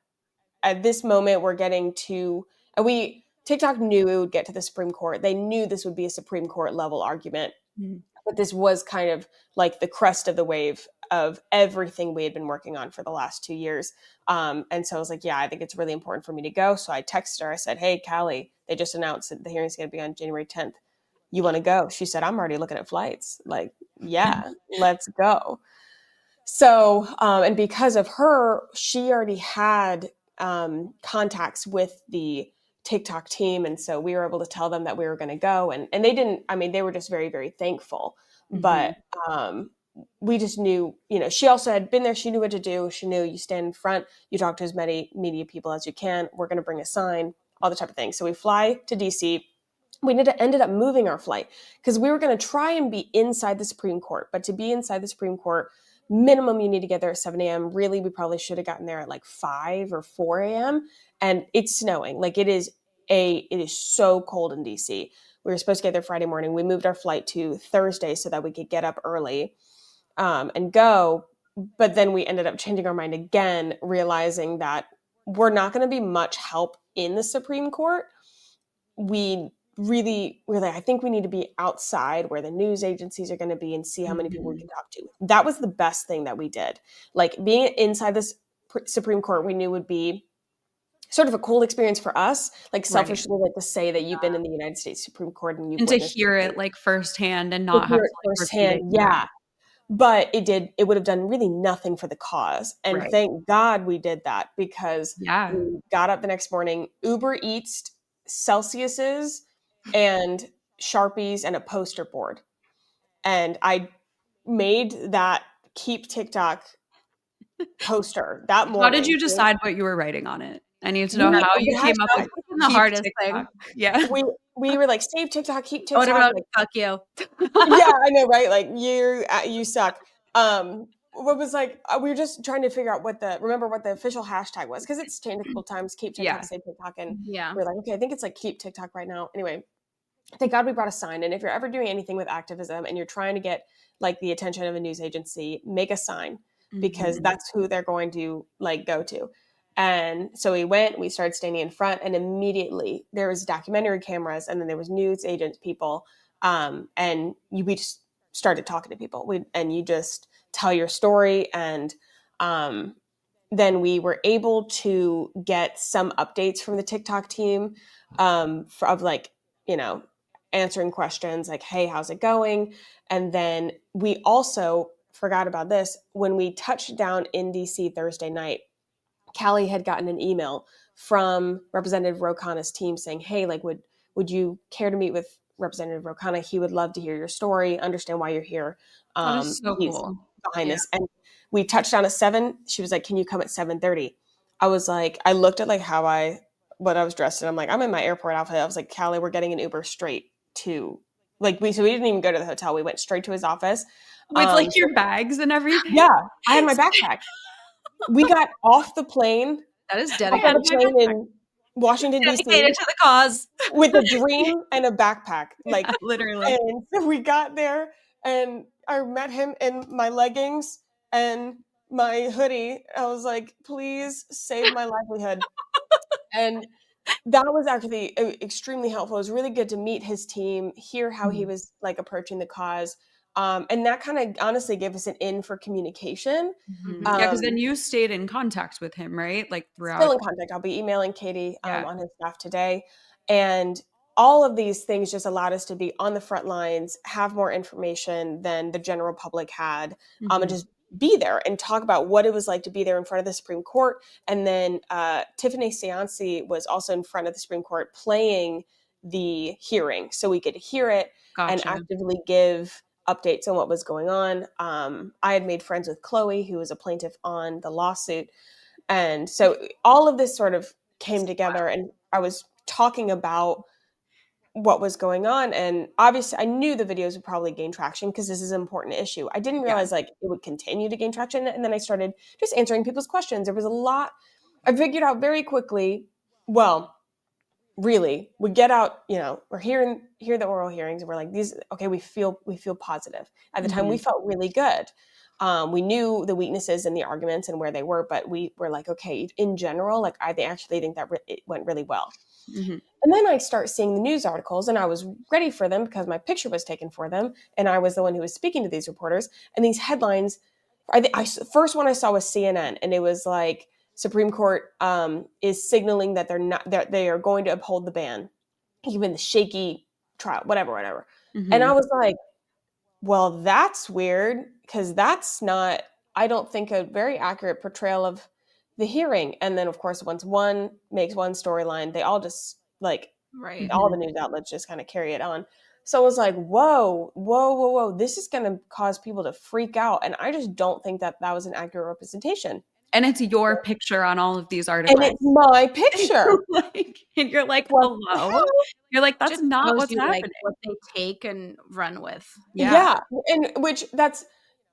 at this moment, we're getting to, and TikTok knew it would get to the Supreme Court. They knew this would be a Supreme Court level argument, Mhm. but this was kind of like the crest of the wave of everything we had been working on for the last 2 years. And so I was like, yeah, I think it's really important for me to go. So I texted her. I said, hey, Callie, they just announced that the hearing's going to be on January 10th. You want to go? She said, I'm already looking at flights. Like, yeah, let's go. So, and because of her, she already had contacts with the TikTok team. And so we were able to tell them that we were going to go. And they didn't, I mean, they were just very, very thankful. But Mhm. we just knew, she also had been there. She knew what to do. She knew, you stand in front, you talk to as many media people as you can. We're going to bring a sign, all the type of things. So we fly to DC. We ended up moving our flight because we were going to try and be inside the Supreme Court. But to be inside the Supreme Court, minimum you need to get there at 7 a.m. Really, we probably should have gotten there at like 5 or 4 a.m. And it's snowing. Like, it is so cold in DC. We were supposed to get there Friday morning. We moved our flight to Thursday so that we could get up early and go. But then we ended up changing our mind again, realizing that we're not going to be much help in the Supreme Court. We really, really, I think we need to be outside where the news agencies are going to be and see how many people we Mhm. can talk to. That was the best thing that we did. Like, being inside this Supreme Court, we knew would be sort of a cool experience for us. Like, Right. selfishly, like to say that you've been in the United States Supreme Court and you've And to witnessed hear things, it like firsthand and to not have hear to it like repeat it. firsthand. Yeah. Yeah. But it would have done really nothing for the cause. And Right. thank God we did that, because Yeah. we got up the next morning, Uber Eats Celsius's and Sharpies and a poster board. And I made that Keep TikTok poster that How did morning. you decide what you were writing on it? I need to know We how you the came up hashtag with That's been the keep hardest TikTok. thing. Yeah. we were like, save TikTok, keep What TikTok. about Like, fuck you? yeah, I know, right? Like, you suck. What was like, we were just trying to figure out remember what the official hashtag was, because it's changed a couple times. Keep TikTok, Yeah. save TikTok, and Yeah. we're like, okay, I think it's like keep TikTok right now. Anyway, thank God we brought a sign. And if you're ever doing anything with activism and you're trying to get like the attention of a news agency, make a sign, because Mhm. that's who they're going to like go to. And so we started standing in front, and immediately there was documentary cameras, and then there was news agent people. And we just started talking to people. And you just tell your story. And um, then we were able to get some updates from the TikTok team, of like, you know, answering questions like, hey, how's it going? And then we also forgot about this. When we touched down in DC Thursday night, Callie had gotten an email from Representative Ro Khanna's team saying, hey, like, would would you care to meet with Representative Rokana? He would love to hear your story, understand why you're here. That is so He's cool. behind Yeah. this. And we touched down at 7. She was like, can you come at 7:30? I was like, I looked at like what I was dressed in. I'm like, I'm in my airport outfit. I was like, Callie, we're getting an Uber straight to so we didn't even go to the hotel. We went straight to his office. With like your bags and everything. Yeah, I had my backpack. We got off the plane, That is off of dedicated. the plane in Washington, D.C. Dedicated to the cause. with a dream and a backpack. Like, Literally. and so we got there and I met him in my leggings and my hoodie. I was like, please save my livelihood. And that was actually extremely helpful. It was really good to meet his team, hear how he was like approaching the cause. And that kind of honestly gave us an in for communication. Yeah, because then you stayed in contact with him, right? Like Still throughout. in contact. I'll be emailing Katie Yeah. on his staff today. And all of these things just allowed us to be on the front lines, have more information than the general public had, and just be there and talk about what it was like to be there in front of the Supreme Court. And then Tiffany Seancy was also in front of the Supreme Court playing the hearing so we could hear it and Gotcha. actively give updates on what was going on. I had made friends with Chloe, who was a plaintiff on the lawsuit. And so all of this sort of came together, and I was talking about what was going on. And obviously I knew the videos would probably gain traction because this is an important issue. I didn't realize like it would continue to gain traction. And then I started just answering people's questions. There was a lot. I figured out very quickly, well, really, we get out, we're hear the oral hearings and we're like, we feel positive. At the time we felt really good. We knew the weaknesses and the arguments and where they were, but we were like, okay, in general, like I actually think that it went really well. And then I start seeing the news articles, and I was ready for them because my picture was taken for them, and I was the one who was speaking to these reporters. And these headlines, first one I saw was CNN, and it was like Supreme Court is signaling that they are going to uphold the ban, even the shaky trial, whatever. And I was like, well, that's weird because that's not, I don't think, a very accurate portrayal of the hearing. And then, of course, once one makes one storyline, they all just all the news outlets just kind of carry it on. So I was like, whoa, this is going to cause people to freak out. And I just don't think that was an accurate representation. And it's your picture on all of these articles. And it's my picture. And you're like, hello? You're like, that's just not what's happening. Like, what they take and run with. Yeah. And which that's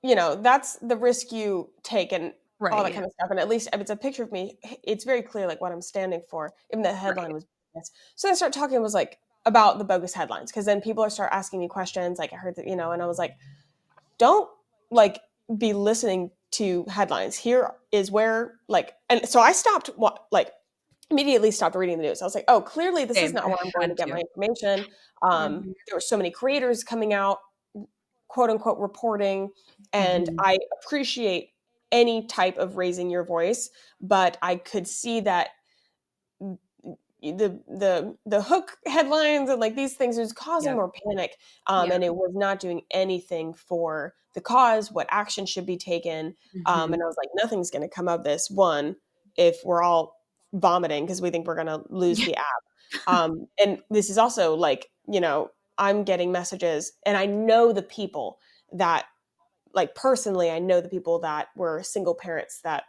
the risk you take and all that kind of stuff. And at least if it's a picture of me, it's very clear like what I'm standing for. Even the headline was bogus. So I started talking was like about the bogus headlines. Cause then people start asking me questions. Like I heard that, and I was like, don't like be listening to headlines. Here is where and so I stopped immediately stopped reading the news. I was like, oh, clearly this is not where I'm going to get my information. There were so many creators coming out, quote unquote, reporting. And I appreciate any type of raising your voice, but I could see that the hook headlines and like these things was causing more panic. And it was not doing anything for the cause, what action should be taken. And I was like, nothing's going to come of this. One, if we're all vomiting because we think we're going to lose the app. And this is also like, I'm getting messages and I know the people that personally, I know the people that were single parents that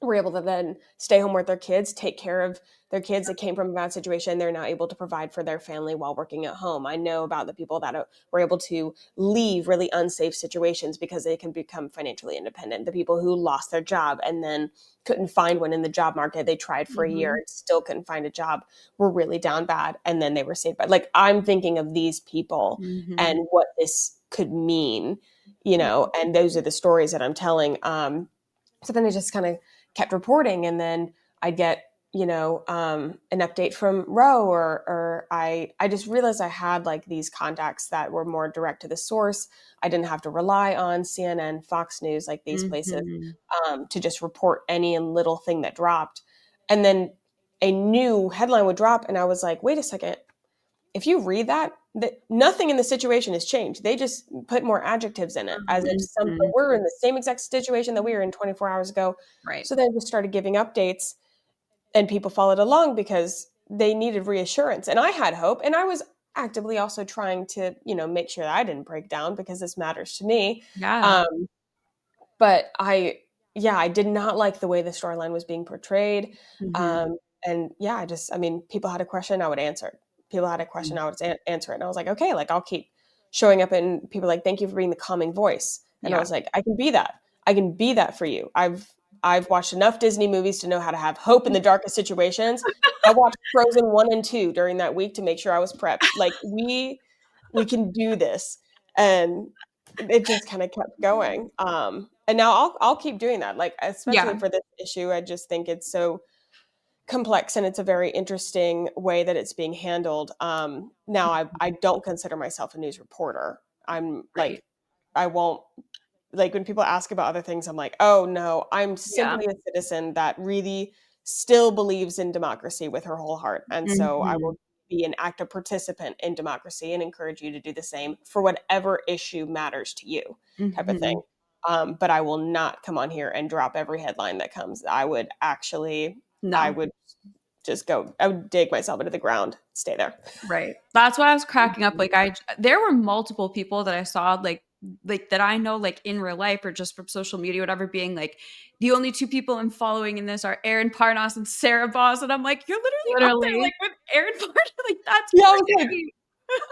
were able to then stay home with their kids, take care of their kids that came from a bad situation. They're now able to provide for their family while working at home. I know about the people that were able to leave really unsafe situations because they can become financially independent. The people who lost their job and then couldn't find one in the job market. They tried for a year and still couldn't find a job, were really down bad. And then they were saved by, I'm thinking of these people and what this could mean, and those are the stories that I'm telling. So then I just kind of kept reporting, and then I'd get, an update from Roe, or I just realized I had these contacts that were more direct to the source. I didn't have to rely on CNN, Fox News, these places, to just report any little thing that dropped. And then a new headline would drop, and I was like, wait a second. If you read that nothing in the situation has changed. They just put more adjectives in it as if we're in the same exact situation that we were in 24 hours ago. Right. So then I just started giving updates and people followed along because they needed reassurance, and I had hope, and I was actively also trying to, make sure that I didn't break down because this matters to me. Yeah. Um, but I did not like the way the storyline was being portrayed. Mhm. And yeah, people had a question, I would answer it. People had a question, I would answer it. And I was like, okay, like I'll keep showing up, and people were like, thank you for being the calming voice. And I Yeah. was like, I can be that. I can be that for you. I've watched enough Disney movies to know how to have hope in the darkest situations. I watched Frozen 1 and 2 during that week to make sure I was prepped. Like we can do this. And it just kind of kept going. And now I'll keep doing that. Like, especially Yeah. for this issue, I just think it's so complex, and it's a very interesting way that it's being handled. Now I don't consider myself a news reporter. I'm Right. like, I won't, like, when people ask about other things, I'm like, oh no, I'm Yeah. simply a citizen that really still believes in democracy with her whole heart. And so I Mhm. will be an active participant in democracy and encourage you to do the same for whatever issue matters to you, type of thing. Mhm. But I will not come on here and drop every headline that comes. I No. would just go, I would dig myself into the ground, stay there. Right. That's why I was cracking up. Like there were multiple people that I saw like that I know like in real life or just from social media, whatever, being like the only two people I'm following in this are Aaron Parnas and Sarah Boss, and I'm like, you're literally up there Literally. like with Aaron Parnas, like that's Yeah, I was like, crazy.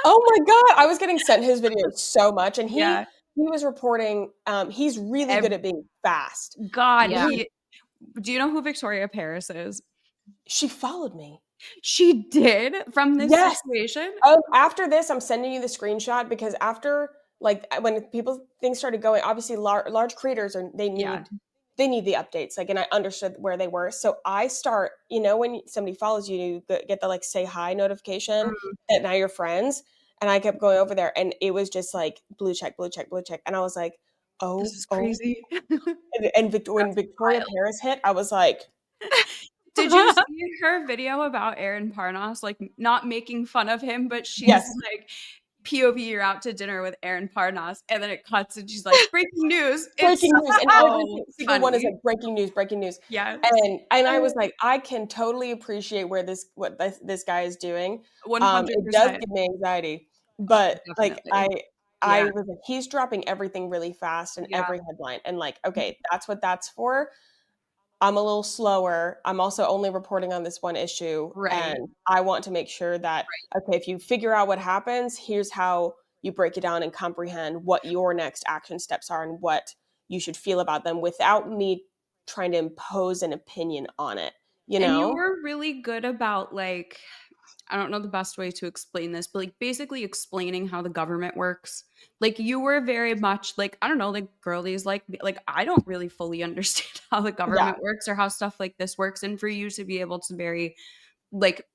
oh my God. I was getting sent his videos so much. And Yeah. he was reporting, he's really good Ev- at being fast. God, Yeah. He do you know who Victoria Paris is? She followed me. She did from this Yes. situation. After this, I'm sending you the screenshot, because after, like, when people things started going, obviously large creators Yeah. they need the updates. Like, and I understood where they were. So I start, when somebody follows you, you get the like say hi notification Mm, that now you're friends. And I kept going over there, and it was just like blue check, blue check, blue check. And I was like, this oh, is oh. crazy. When That's Victoria wild. Paris hit, I was like, Did you see her video about Aaron Parnas, like not making fun of him, but she's yes, like, POV, you're out to dinner with Aaron Parnas, and then it cuts and she's like, breaking news. It's breaking news, and every so single one is funny. like breaking news, breaking news. Yes. And I was like, I can totally appreciate what this guy is doing. It does 100%. give me anxiety, but like Definitely. I Yeah. was like, he's dropping everything really fast in Yeah. every headline, and like, okay, that's what that's for. I'm a little slower. I'm also only reporting on this one issue. Right. And I want to make sure that, okay, if you figure out what happens, here's how you break it down and comprehend what your next action steps are and what you should feel about them without me trying to impose an opinion on it, you And you know? were really good about like, I don't know the best way to explain this, but like basically explaining how the government works. Like you were very much like, I don't know, like girlies like I don't really fully understand how the Yeah. government works or how stuff like this works. And for you to be able to very like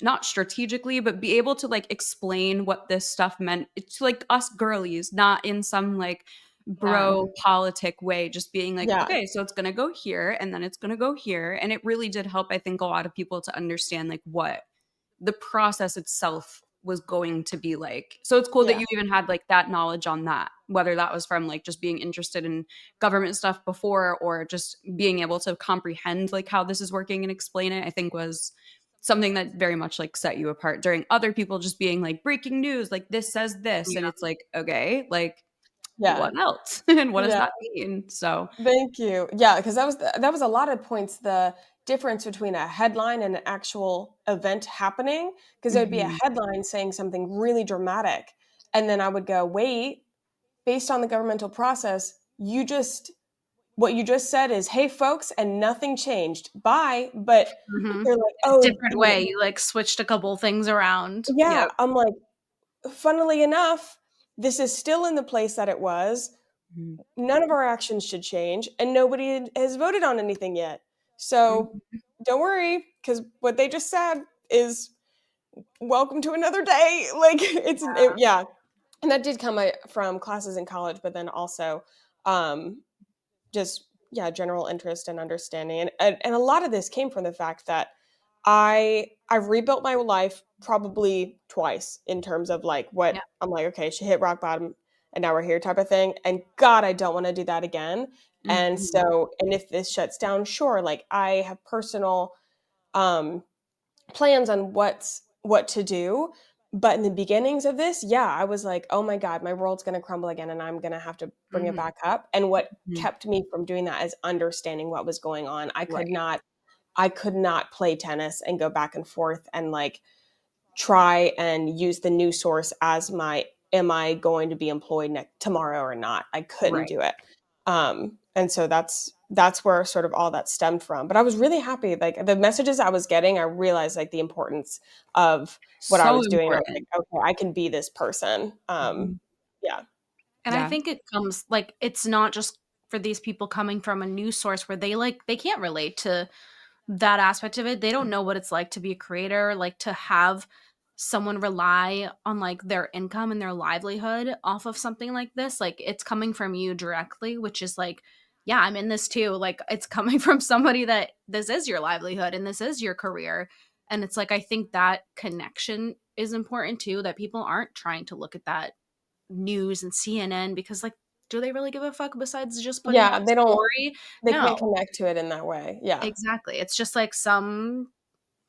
not strategically, but be able to like explain what this stuff meant to like us girlies, not in some like Yeah. bro politic way, just being like, Yeah. okay, so it's gonna go here and then it's gonna go here. And it really did help, I think, a lot of people to understand like what the process itself was going to be like. So it's cool that Yeah. you even had like that knowledge on that, whether that was from like just being interested in government stuff before or just being able to comprehend like how this is working and explain it, I think was something that very much like set you apart during other people just being like breaking news, like this says this. And Yeah. it's like, okay, like Yeah. what else? And what does Yeah. that mean? So Thank you. Yeah, because that was a lot of points, the difference between a headline and an actual event happening. Because there would be a mhm, headline saying something really dramatic, and then I would go, "Wait, based on the governmental process, what you just said is, hey, folks, and nothing changed. Bye." But Hmm. they're like, In a "Oh, different way. You like switched a couple things around. yeah." yep, I'm like, funnily enough, this is still in the place that it was. mhm, None of our actions should change, and nobody has voted on anything yet. So mhm, don't worry, because what they just said is welcome to another day. Like, yeah. And that did come from classes in college, but then also um, just, yeah, general interest and understanding. And a lot of this came from the fact that I've rebuilt my life probably twice in terms of like what Yeah. I'm like, okay, she hit rock bottom and now we're here type of thing. And God, I don't want to do that again. And mhm, so, and if this shuts down, sure, like I have personal um plans on what to do. But in the beginnings of this, yeah, I was like, oh my God, my world's going to crumble again and I'm going to have to bring it Mhm. back up. And what Mhm. kept me from doing that is understanding what was going on. Right. I could not play tennis and go back and forth and like try and use the news source as my, am I going to be employed tomorrow or not? I couldn't Right. do it. And so that's where sort of all that stemmed from. But I was really happy. Like the messages I was getting, I realized like the importance of what I So was doing. I was like, important. okay, I can be this person. Mhm. Yeah. And I Yeah. think it comes like it's not just for these people coming from a news source where they can't relate to that aspect of it. They don't know what it's like to be a creator, like to have someone rely on like their income and their livelihood off of something like this. Like it's coming from you directly, which is like, yeah, I'm in this too. Like it's coming from somebody that this is your livelihood and this is your career. And it's like I think that connection is important too, that people aren't trying to look at that news and CNN because like do they really give a fuck besides just putting out Yeah. a story? They can't No. connect to it in that way. Yeah. Exactly. It's just like some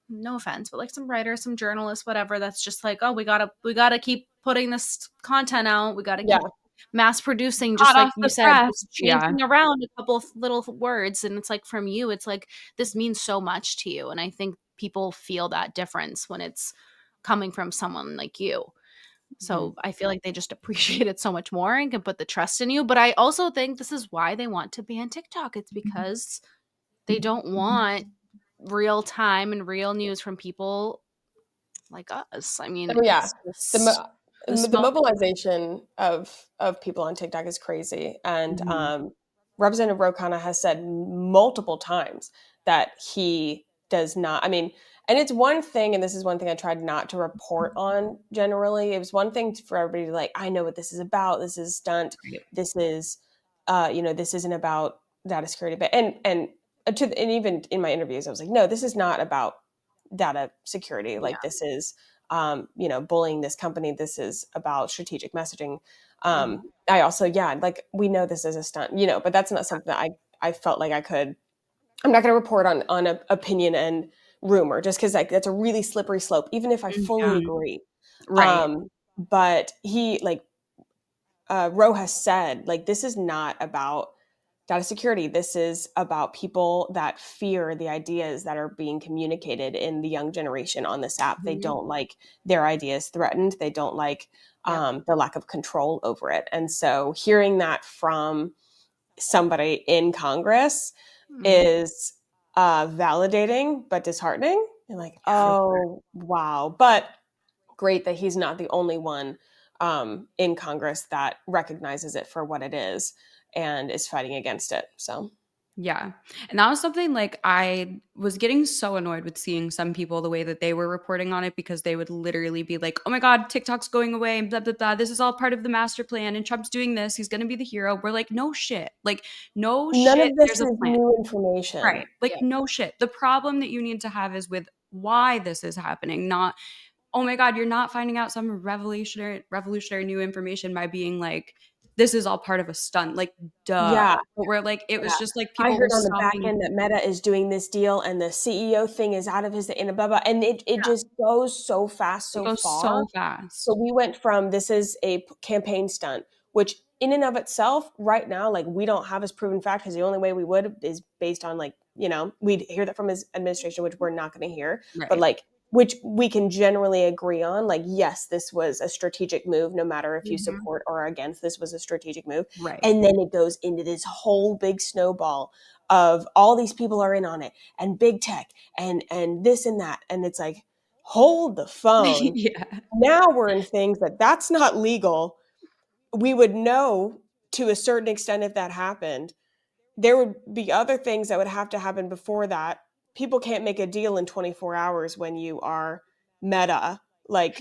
no offense, but like some writers, some journalists, whatever, that's just like, oh, we gotta keep putting this content out. We gotta Yeah. keep mass producing, Hot just like off you the said, press. just Yeah. changing around a couple of little words. And it's like from you, it's like this means so much to you. And I think people feel that difference when it's coming from someone like you. Mhm. So I feel like they just appreciate it so much more and can put the trust in you. But I also think this is why they want to ban TikTok. It's because they don't want real time and real news from people like us. I mean, Oh yeah, it's the just mo- the the small thing. mobilization of people on TikTok is crazy, and Mhm. Representative Rokana has said multiple times that he does not. I mean, and it's one thing, and this is one thing I tried not to report on generally. It was one thing for everybody to like, I know what this is about. This is stunt. Right. This is, this isn't about data security. But and even in my interviews, I was like, no, this is not about data security. Yeah. Like this is bullying this company. This is about strategic messaging. Mhm. I also, yeah, like we know this is a stunt, but that's not something that I felt like I'm not going to report on a opinion and rumor just because like that's a really slippery slope, even if I fully Mhm. agree. Right. But he like Roe has said, like, this is not about data security. This is about people that fear the ideas that are being communicated in the young generation on this app. They Mhm. don't like their ideas threatened. They don't like Yep. the lack of control over it. And so hearing that from somebody in Congress Mhm. is validating but disheartening. You're like, For sure. oh, wow. But great that he's not the only one in Congress that recognizes it for what it is and is fighting against it. So, Yeah. And that was something like I was getting so annoyed with seeing some people the way that they were reporting on it because they would literally be like, oh my God, TikTok's going away and blah, blah, blah. This is all part of the master plan and Trump's doing this. He's going to be the hero. We're like, no shit. Like, no none shit. of this There's a is plan. new Right. information. Like, Yeah. no shit. The problem that you need to have is with why this is happening, not, oh my God, you're not finding out some revolutionary new information by being like, this is all part of a stunt. Like, duh. Yeah. But we're like, it was Yeah. just like I people were heard on the back stopping. end that Meta is doing this deal and the CEO thing is out of his and blah blah. And it Yeah. just goes so fast, It so goes far. so So fast. we went from this is a campaign stunt, which in and of itself, right now, like we don't have as proven fact because the only way we would is based on like, we'd hear that from his administration, which we're not going to hear, but Right. like, which we can generally agree on. Like, yes, this was a strategic move, no matter if you Mhm. support or against, this was a strategic move. Right. And then it goes into this whole big snowball of all these people are in on it and big tech and this and that. And it's like, hold the phone. Yeah. Now we're in things that's not legal. We would know to a certain extent if that happened. There would be other things that would have to happen before that. People can't make a deal in 24 hours when you are Meta. Like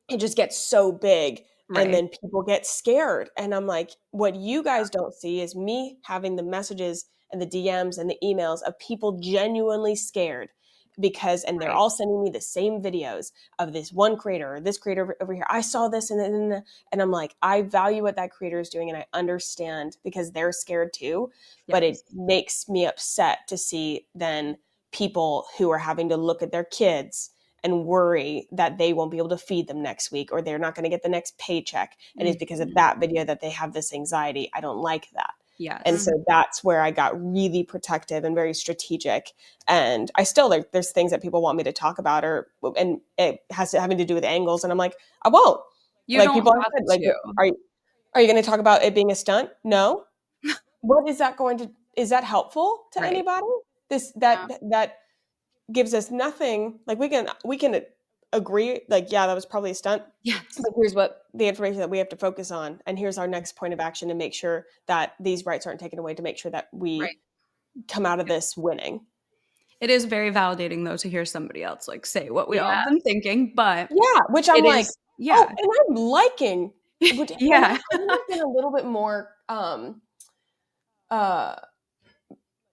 it just gets so big and Right. then people get scared. And I'm like, what you guys don't see is me having the messages and the DMs and the emails of people genuinely scared because and they're Right. all sending me the same videos of this one creator or this creator over here. I saw this and I'm like, I value what that creator is doing and I understand because they're scared too, but it Yes. makes me upset to see then people who are having to look at their kids and worry that they won't be able to feed them next week, or they're not going to get the next paycheck. And it's because of that video that they have this anxiety. I don't like that. Yes. And so that's where I got really protective and very strategic. And I still, like, there's things that people want me to talk about, and it has having to do with angles. And I'm like, I won't. You like don't people have have said, like, to. are you going to talk about it being a stunt? No. What is that going to, is that helpful to Right. anybody? That gives us nothing. Like, we can agree, like, yeah, that was probably a stunt. Yes. But here's what the information that we have to focus on, and here's our next point of action to make sure that these rights aren't taken away, to make sure that we come out of this winning. It is very validating, though, to hear somebody else like say what we all have been thinking, but Yeah, which I'm like, oh, and I'm liking. Which yeah. I would have been a little bit more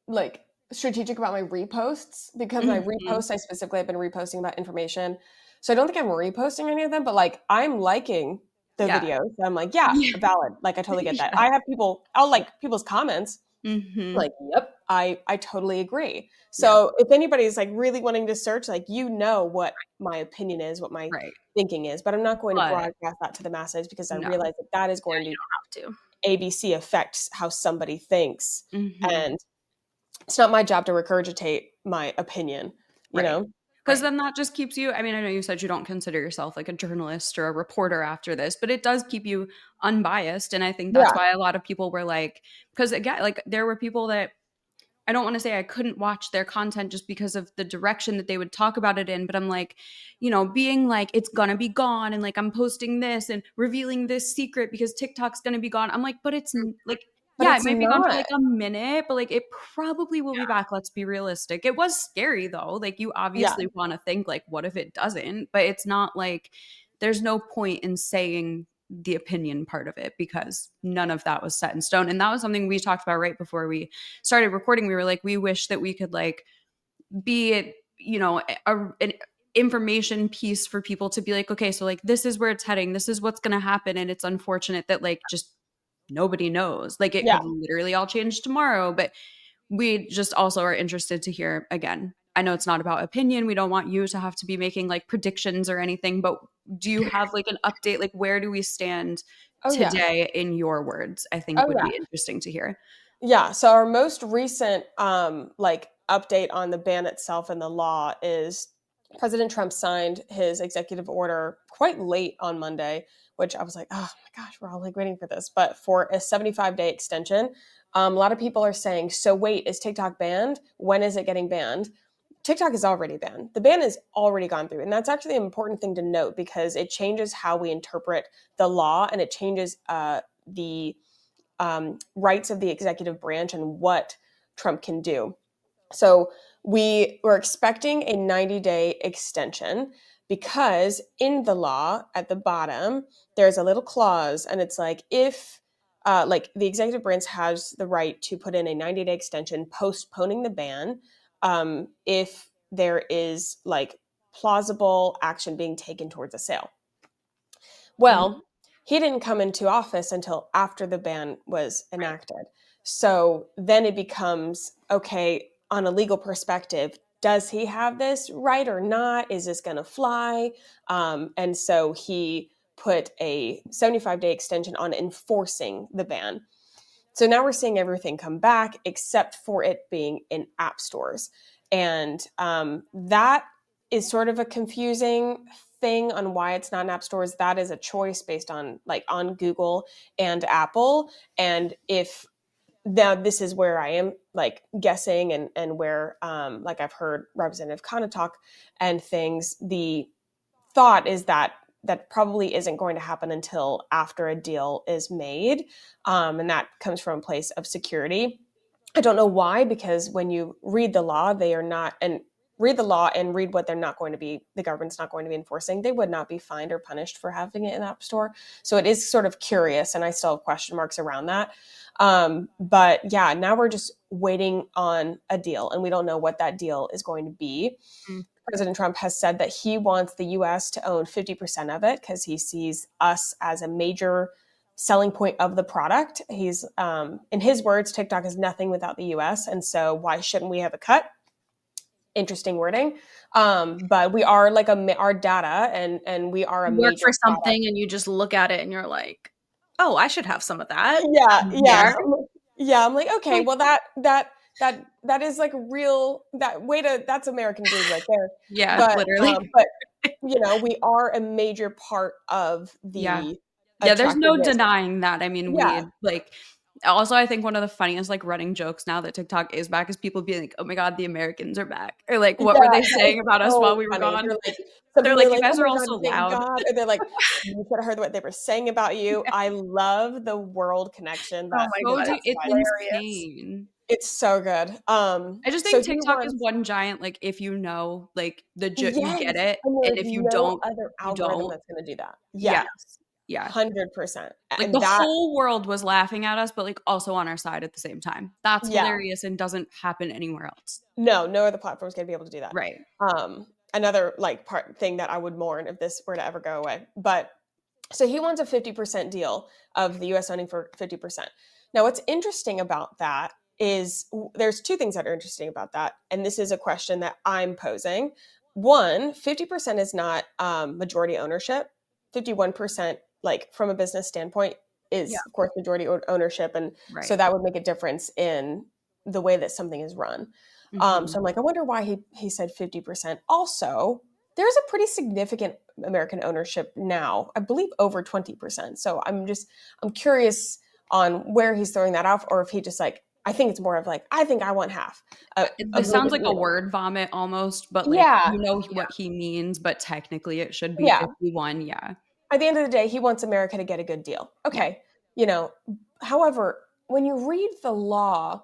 like strategic about my reposts, because my reposts, I specifically have been reposting about information. So I don't think I'm reposting any of them, but like, I'm liking the videos. I'm like, yeah, valid. Like, I totally get that. I have people, I'll like people's comments. Like, yep, I totally agree. So if anybody's like really wanting to search, like, what my opinion is, what my thinking is, but I'm not going to broadcast that to the masses, because I realize that is going to ABC affects how somebody thinks. And it's not my job to regurgitate my opinion, you know? Because then that just keeps you, I mean, I know you said you don't consider yourself like a journalist or a reporter after this, but it does keep you unbiased. And I think that's why a lot of people were like, because again, like, there were people that, I don't want to say I couldn't watch their content just because of the direction that they would talk about it in, but I'm like, being like, it's gonna be gone, and like, I'm posting this and revealing this secret because TikTok's gonna be gone. I'm like, but it's like, But it might be gone for like a minute, but like, it probably will be back. Let's be realistic. It was scary though. Like, you obviously want to think like, what if it doesn't? But it's not like, there's no point in saying the opinion part of it, because none of that was set in stone. And that was something we talked about right before we started recording. We were like, we wish that we could like be, an information piece for people to be like, okay, so like, this is where it's heading. This is what's going to happen. And it's unfortunate that like, just nobody knows. Like, it could literally all change tomorrow. But we just also are interested to hear, again, I know it's not about opinion. We don't want you to have to be making like predictions or anything, but do you have like an update? Like, where do we stand today in your words? I think would be interesting to hear. Yeah. So our most recent like update on the ban itself and the law is President Trump signed his executive order quite late on Monday, which I was like, oh my gosh, we're all like waiting for this, but for a 75-day extension. A lot of people are saying, so wait, is TikTok banned? When is it getting banned? TikTok is already banned. The ban has already gone through. And that's actually an important thing to note, because it changes how we interpret the law, and it changes the rights of the executive branch and what Trump can do. So we were expecting a 90-day extension, because in the law at the bottom, there's a little clause, and it's like, if like the executive branch has the right to put in a 90-day extension postponing the ban, if there is like plausible action being taken towards a sale. Well, he didn't come into office until after the ban was enacted. So then it becomes, okay, on a legal perspective, does he have this right or not? Is this going to fly? And so he put a 75-day extension on enforcing the ban. So now we're seeing everything come back except for it being in app stores. And that is sort of a confusing thing on why it's not in app stores. That is a choice based on on Google and Apple. And if now this is where I am like guessing, and where like I've heard Representative Khanna talk and things, the thought is that probably isn't going to happen until after a deal is made. And that comes from a place of security. I don't know why, because when you read the law, they are not, and read the law and read what they're not going to be, the government's not going to be enforcing, they would not be fined or punished for having it in the App Store. So it is sort of curious, and I still have question marks around that. But yeah, now we're just waiting on a deal, and we don't know what that deal is going to be. President Trump has said that he wants the U.S. to own 50% of it, because he sees us as a major selling point of the product. He's, in his words, TikTok is nothing without the U.S., and so why shouldn't we have a cut? interesting wording. But we are like our data, and we are a You work major for product. something and you just look at it and you're like, oh, I should have some of that. Yeah. There. Yeah, I'm like, okay, well that is like a real that's American greed right there. Yeah, But literally. but we are a major part of Yeah. the Yeah, there's no attractiveness. denying that. I mean, Yeah. we like also I think one of the funniest like running jokes now that TikTok is back is people being like, "Oh my god, the Americans are back." Or like, "What were Yeah, they it's saying about us while so we were funny. gone?" They're like, some They're people are like, "You like, "Oh guys are my all god, so thank loud." God." Or they're like, "You should have heard what they were saying about you." I love the world connection Oh that my So God, do it's it's hilarious. insane. it's so good. I just So think he TikTok is wants one giant like if you know like you Yes, get it, and there and is if you no don't, other you algorithm don't. that's gonna do that. Yeah. Yes, Yeah. 100%. Like And the that whole world was laughing at us, but like also on our side at the same time. That's Yeah. hilarious and doesn't happen anywhere else. No other platform's gonna be able to do that. Right. Another like thing that I would mourn if this were to ever go away. But so he wants a 50% deal of the US owning for 50%. Now, what's interesting about that is there's two things that are interesting about that. And this is a question that I'm posing. One, 50% is not majority ownership. 51%, like from a business standpoint, Yeah. is of course majority ownership. And so Right. that would make a difference in the way that something is run. Mhm. So I'm like, I wonder why he said 50%. Also, there's a pretty significant American ownership now, I believe over 20%. So I'm curious on where he's throwing that off, or if he just like, I think it's more of like, I think I want half. This sounds like a word vomit almost, but like Yeah. you know what he means, but technically it should be Yeah. 51. Yeah. At the end of the day, he wants America to get a good deal. Yeah. Okay. However, when you read the law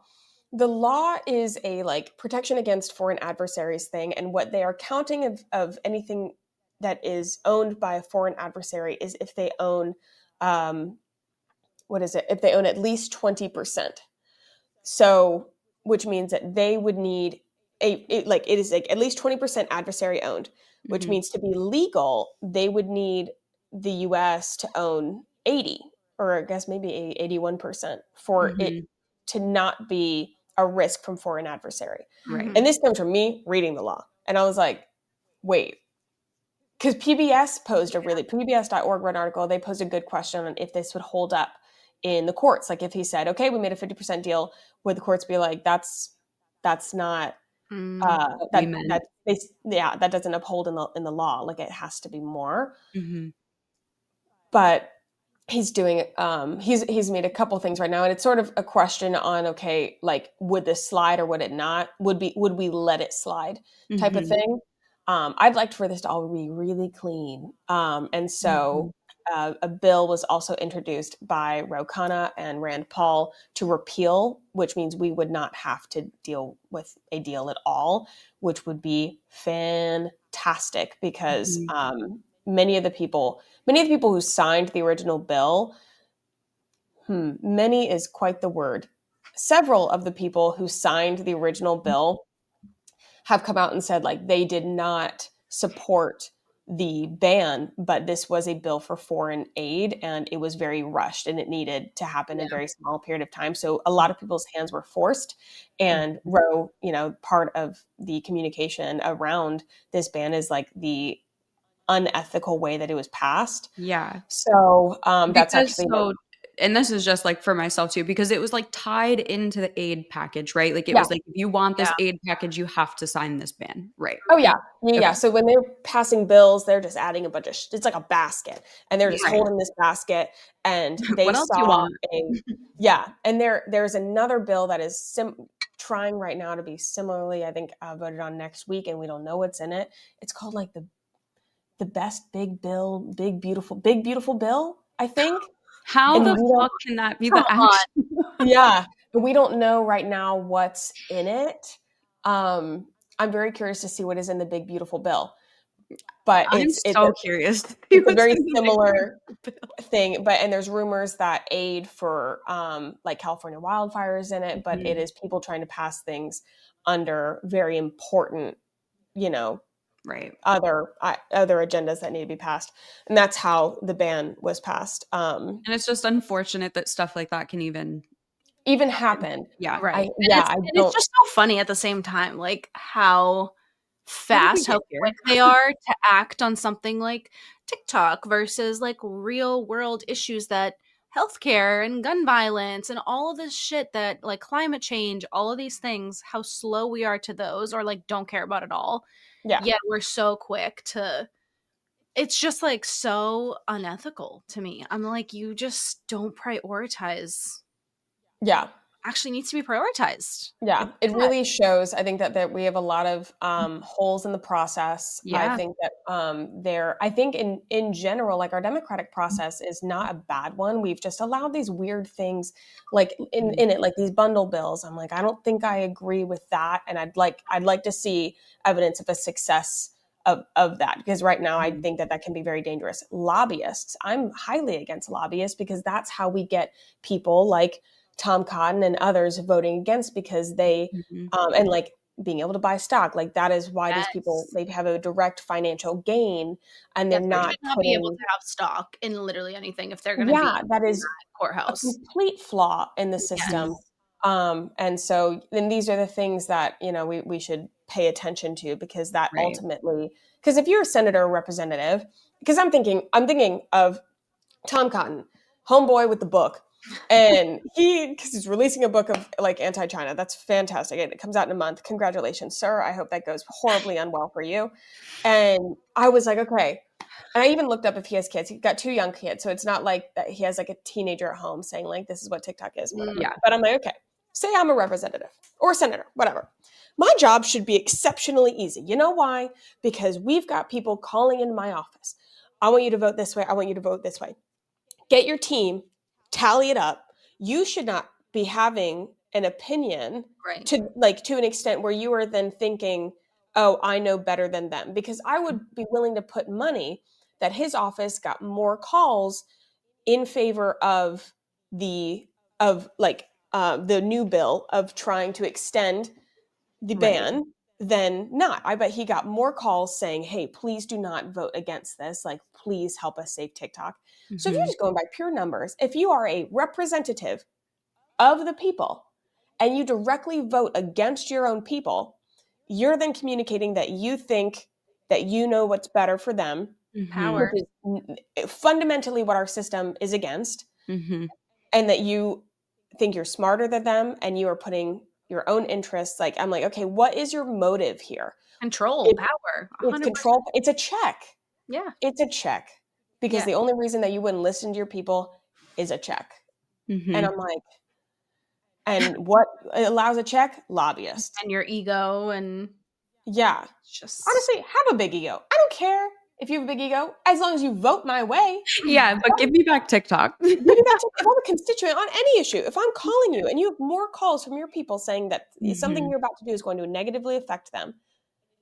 is a like protection against foreign adversaries thing. And what they are counting of anything that is owned by a foreign adversary is if they own, what is it? If they own at least 20%. So, which means that they would need it is like at least 20% adversary owned, which Mhm. means to be legal, they would need the US to own 80, or I guess maybe 81% for it Mhm. to not be a risk from foreign adversary. Right. And this comes from me reading the law. And I was like, wait, because PBS.org wrote an article. They posed a good question on if this would hold up in the courts. Like if he said, okay, we made a 50% deal, would the courts be like, that's not What we meant. that doesn't uphold in the law. Like it has to be more. Mhm. But he's doing he's made a couple things right now, and it's sort of a question on, okay, like would this slide or would it not, would we let it slide type of Mhm. thing. I'd like for this to all be really clean, and so Mhm. a bill was also introduced by Ro Khanna and Rand Paul to repeal, which means we would not have to deal with a deal at all, which would be fantastic because Mhm. many of the people who signed the original bill, many is quite the word. Several of the people who signed the original bill have come out and said like they did not support the ban, but this was a bill for foreign aid and it was very rushed and it needed to happen in a very small period of time. So a lot of people's hands were forced. And Roe, part of the communication around this ban is like the unethical way that it was passed. Yeah. So that's Because actually like, and this is just like for myself too, because it was like tied into the aid package, right? Like it yeah. was like, if you want this Yeah. aid package, you have to sign this ban. Right. Oh yeah. Yeah. Okay. So when they're passing bills, they're just adding a bunch of it's like a basket, and they're just Right. holding this basket, and they What else do you saw want? and there's another bill that is trying right now to be similarly, I think, voted on next week, and we don't know what's in it. It's called like the best big beautiful bill, I think. How And the we don't fuck can that be Come the on. action? Yeah, but we don't know right now what's in it. I'm very curious to see what is in the big beautiful bill. But I'm so curious to see it's a what's very in the big similar bill. thing. And there's rumors that aid for like California wildfires in it, but it Mhm. is people trying to pass things under very important, Right. other agendas that need to be passed, and that's how the ban was passed. And it's just unfortunate that stuff like that can even Even happen. happen. Yeah. Right. I And it's don't. just so funny at the same time, like how fast, how here? quick they are to act on something like TikTok versus like real world issues that healthcare and gun violence and all of this shit that like climate change, all of these things, how slow we are to those or like don't care about it all. Yeah. Yet we're so quick to it's just like so unethical to me. I'm like, you just don't prioritize. Yeah. Actually needs to be prioritized. Yeah, it really shows. I think that we have a lot of holes in the process. I Yeah. think that I think in general, like our democratic process is not a bad one. We've just allowed these weird things, like in it, like these bundle bills. I'm like, I don't think I agree with that, and I'd like to see evidence of a success of that, because right now I think that can be very dangerous. Lobbyists, I'm highly against lobbyists, because that's how we get people like Tom Cotton and others voting against, because they and like being able to buy stock, like that is why these people, Yes. they have a direct financial gain, and they're Yes, they not should not be able putting to have stock in literally anything if they're gonna be that in is that a courthouse. complete flaw in the system. Yes. And so then these are the things that, we should pay attention to, because that Right. ultimately, because if you're a senator or representative, because I'm thinking of Tom Cotton, homeboy with the book. And because he's releasing a book of like anti-China. That's fantastic. It comes out in a month. Congratulations, sir. I hope that goes horribly unwell for you. And I was like, okay. And I even looked up if he has kids. He's got 2 young kids. So it's not like that he has like a teenager at home saying like, this is what TikTok is, whatever. Yeah. But I'm like, okay, say I'm a representative or a senator, whatever. My job should be exceptionally easy. You know why? Because we've got people calling in my office. I want you to vote this way. I want you to vote this way. Get your team, tally it up. You should not be having an opinion Right. to an extent where you are then thinking, oh, I know better than them. Because I would be willing to put money that his office got more calls in favor of the the new bill of trying to extend the Right. ban than not. I bet he got more calls saying, hey, please do not vote against this. Like, please help us save TikTok. So if you're just going by pure numbers, if you are a representative of the people and you directly vote against your own people, you're then communicating that you think that you know what's better for them, Power. which is fundamentally what our system is against, and that you think you're smarter than them, and you are putting your own interests. Like, I'm like, okay, what is your motive here? Control, power. It's 100%. control. It's a check. Yeah. It's a check, because Yeah. the only reason that you wouldn't listen to your people is a check. And I'm like, and what allows a check? Lobbyists. And your ego and Yeah. just Honestly, have a big ego. I don't care if you have a big ego, as long as you vote my way. Yeah, but give me back TikTok. Give me that check. If I'm a constituent on any issue, if I'm calling you and you have more calls from your people saying that something you're about to do is going to negatively affect them,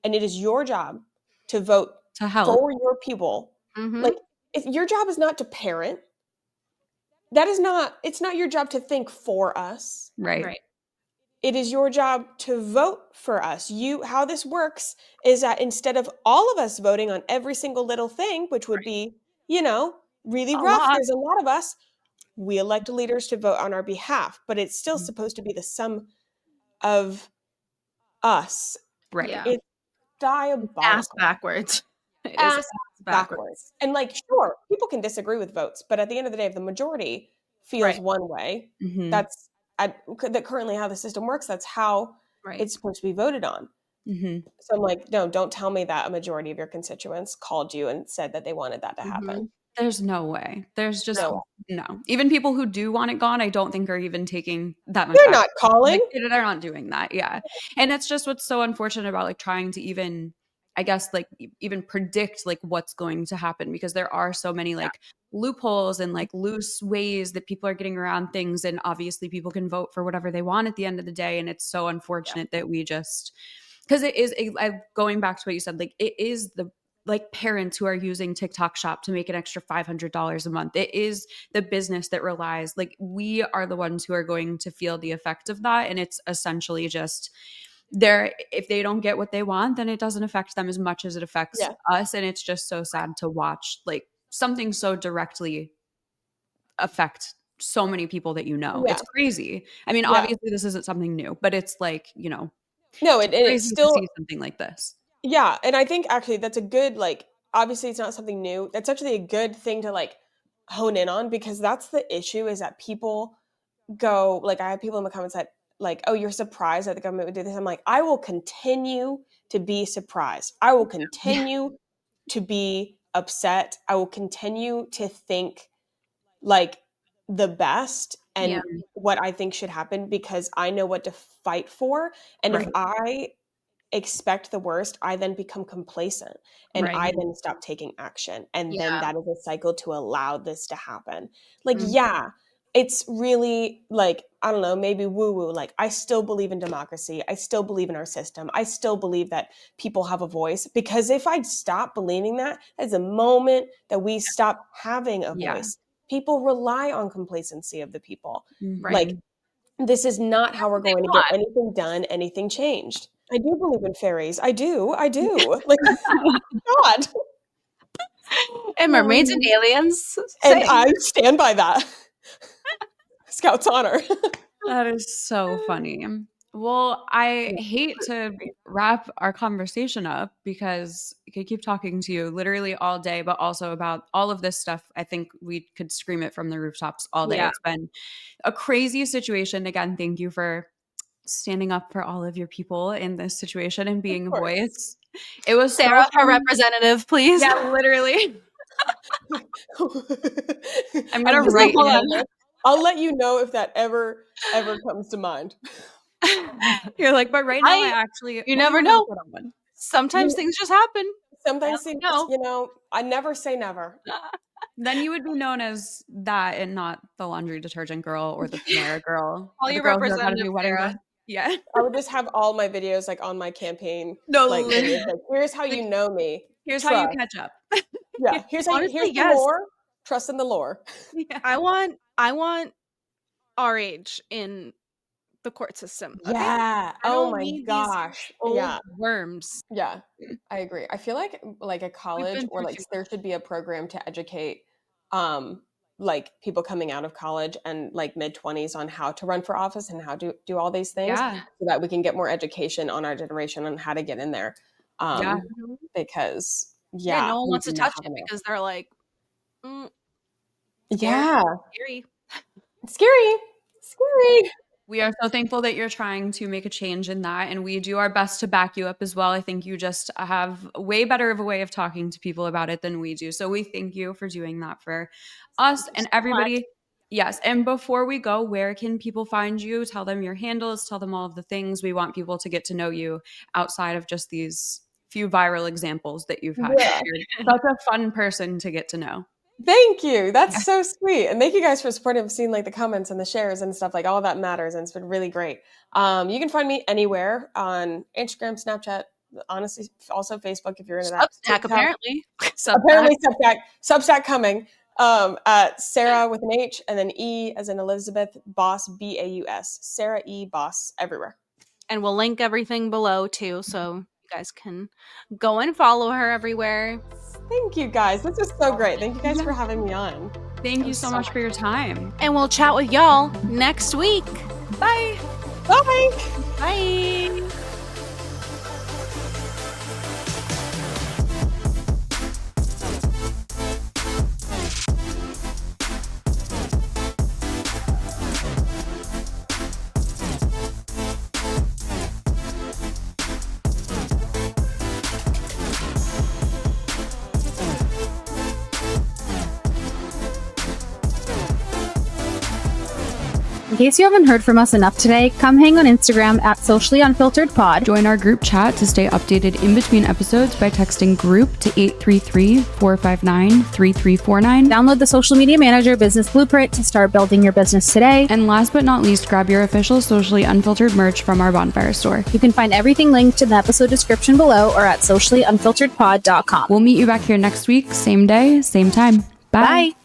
and it is your job to vote To help. for your people, Mhm. like, if your job is not to parent, that is not, it's not your job to think for us. Right. Right. It is your job to vote for us. How this works is that instead of all of us voting on every single little thing, which would be, really A rough, lot. there's a lot of us, we elect leaders to vote on our behalf, but it's still supposed to be the sum of us. Right. Yeah. It's Ass diabolical. backwards. It is Ass backwards. And like, sure, people can disagree with votes, but at the end of the day, if the majority feels Right. one way, that's that currently how the system works. That's how Right. it's supposed to be voted on. So I'm like, no, don't tell me that a majority of your constituents called you and said that they wanted that to happen. There's no way. There's just No. no. Even people who do want it gone, I don't think are even taking that much They're action. not calling. Like, they're not doing that. Yeah. And that's just what's so unfortunate about like trying to even, I guess, like even predict like what's going to happen, because there are so many like loopholes and like loose ways that people are getting around things. And obviously people can vote for whatever they want at the end of the day. And it's so unfortunate that we just, because it is going back to what you said, like it is the like parents who are using TikTok Shop to make an extra $500 a month. It is the business that relies, like we are the ones who are going to feel the effect of that. And it's essentially just if they don't get what they want, then it doesn't affect them as much as it affects us. And it's just so sad to watch like something so directly affect so many people that Yeah. It's crazy. I mean, obviously this isn't something new, but it's like, No, it's crazy to still, see something like this. Yeah, and I think actually that's a good, like, obviously it's not something new. That's actually a good thing to like hone in on, because that's the issue, is that people go, like, I have people in the comments that like, "Oh, you're surprised that the government would do this." I'm like, "I will continue to be surprised. I will Yeah. continue to be upset. I will continue to think like the best Yeah. and what I think should happen, because I know what to fight for. And if Right. I expect the worst, I then become complacent, and Right. I then stop taking action. And then Yeah. that is a cycle to allow this to happen. Like, Mhm. yeah, it's really like, I don't know, maybe woo woo. Like, I still believe in democracy. I still believe in our system. I still believe that people have a voice, because if I stop believing that, as a moment that we stop having a Yeah. voice, people rely on complacency of the people. Right. Like, this is not how we're They going to get want. anything done, anything changed. I do believe in fairies. I do. I do. Like, God. And mermaids and aliens. And Same. I stand by that. Scout's honor. That is so funny. Well, I Yeah. hate to wrap our conversation up because I could keep talking to you literally all day, but also about all of this stuff. I think we could scream it from the rooftops all day. Yeah. It's been a crazy situation. Again, thank you for standing up for all of your people in this situation and being a Of course. voice. It was so Sarah, her fun. representative, please. Yeah, literally. I'm I'm gonna just write Hold saying, on. I'll let you know if that ever comes to mind. You're like, but right now I actually You well, never you have know. a good one. Sometimes You- things just happen. I Sometimes don't things, know. I never say never. Then you would be known as that and not the laundry detergent girl or the Panera girl Call or the your girl who knows how to representative, do wedding Sarah. dress. Yeah. I would just have all my videos like on my campaign, No, like videos, like, here's how you know me. here's how you Trust. catch up. Yeah. Here's Honestly, the yes. lore. Trust in the lore. Yeah. I want our age in the court system. Okay. Yeah. I Oh don't my need these gosh. old Yeah. worms. Yeah. I agree. I feel like a We've college, been or through like too there should be a program to educate um like people coming out of college and like mid-20s on how to run for office and how to do all these things, Yeah. so that we can get more education on our generation on how to get in there. Yeah. Because Yeah, yeah, no one we wants do to not touch have it enough. because they're like, mm, scared. Yeah. Scary. It's scary. Scary. We are so thankful that you're trying to make a change in that, and we do our best to back you up as well. I think you just have way better of a way of talking to people about it than we do. So we thank you for doing that for us and So much. everybody. Yes. And before we go, where can people find you? Tell them your handles, tell them all of the things. We want people to get to know you outside of just these few viral examples that you've had. Yeah. You're such a fun person to get to know. Thank you. That's Yeah. so sweet. And thank you guys for supporting. I've seen like the comments and the shares and stuff, like all that matters. And it's been really great. You can find me anywhere on Instagram, Snapchat, honestly, also Facebook if you're into that. Substack, TikTok. apparently. Apparently Substack coming. At Sarah with an H and then E as in Elizabeth, Baus, Baus. Sarah E. Baus everywhere. And we'll link everything below too, so you guys can go and follow her everywhere. Thank you guys. This was so great. Thank you guys for having me on. Thank you so much for your time. And we'll chat with y'all next week. Bye. Bye. Bye. In case you haven't heard from us enough today, come hang on Instagram at Socially Unfiltered Pod. Join our group chat to stay updated in between episodes by texting group to 833-459-3349. Download the Social Media Manager Business Blueprint to start building your business today. And last but not least, grab your official Socially Unfiltered merch from our Bonfire store. You can find everything linked in the episode description below or at sociallyunfilteredpod.com. We'll meet you back here next week, same day, same time. Bye. Bye.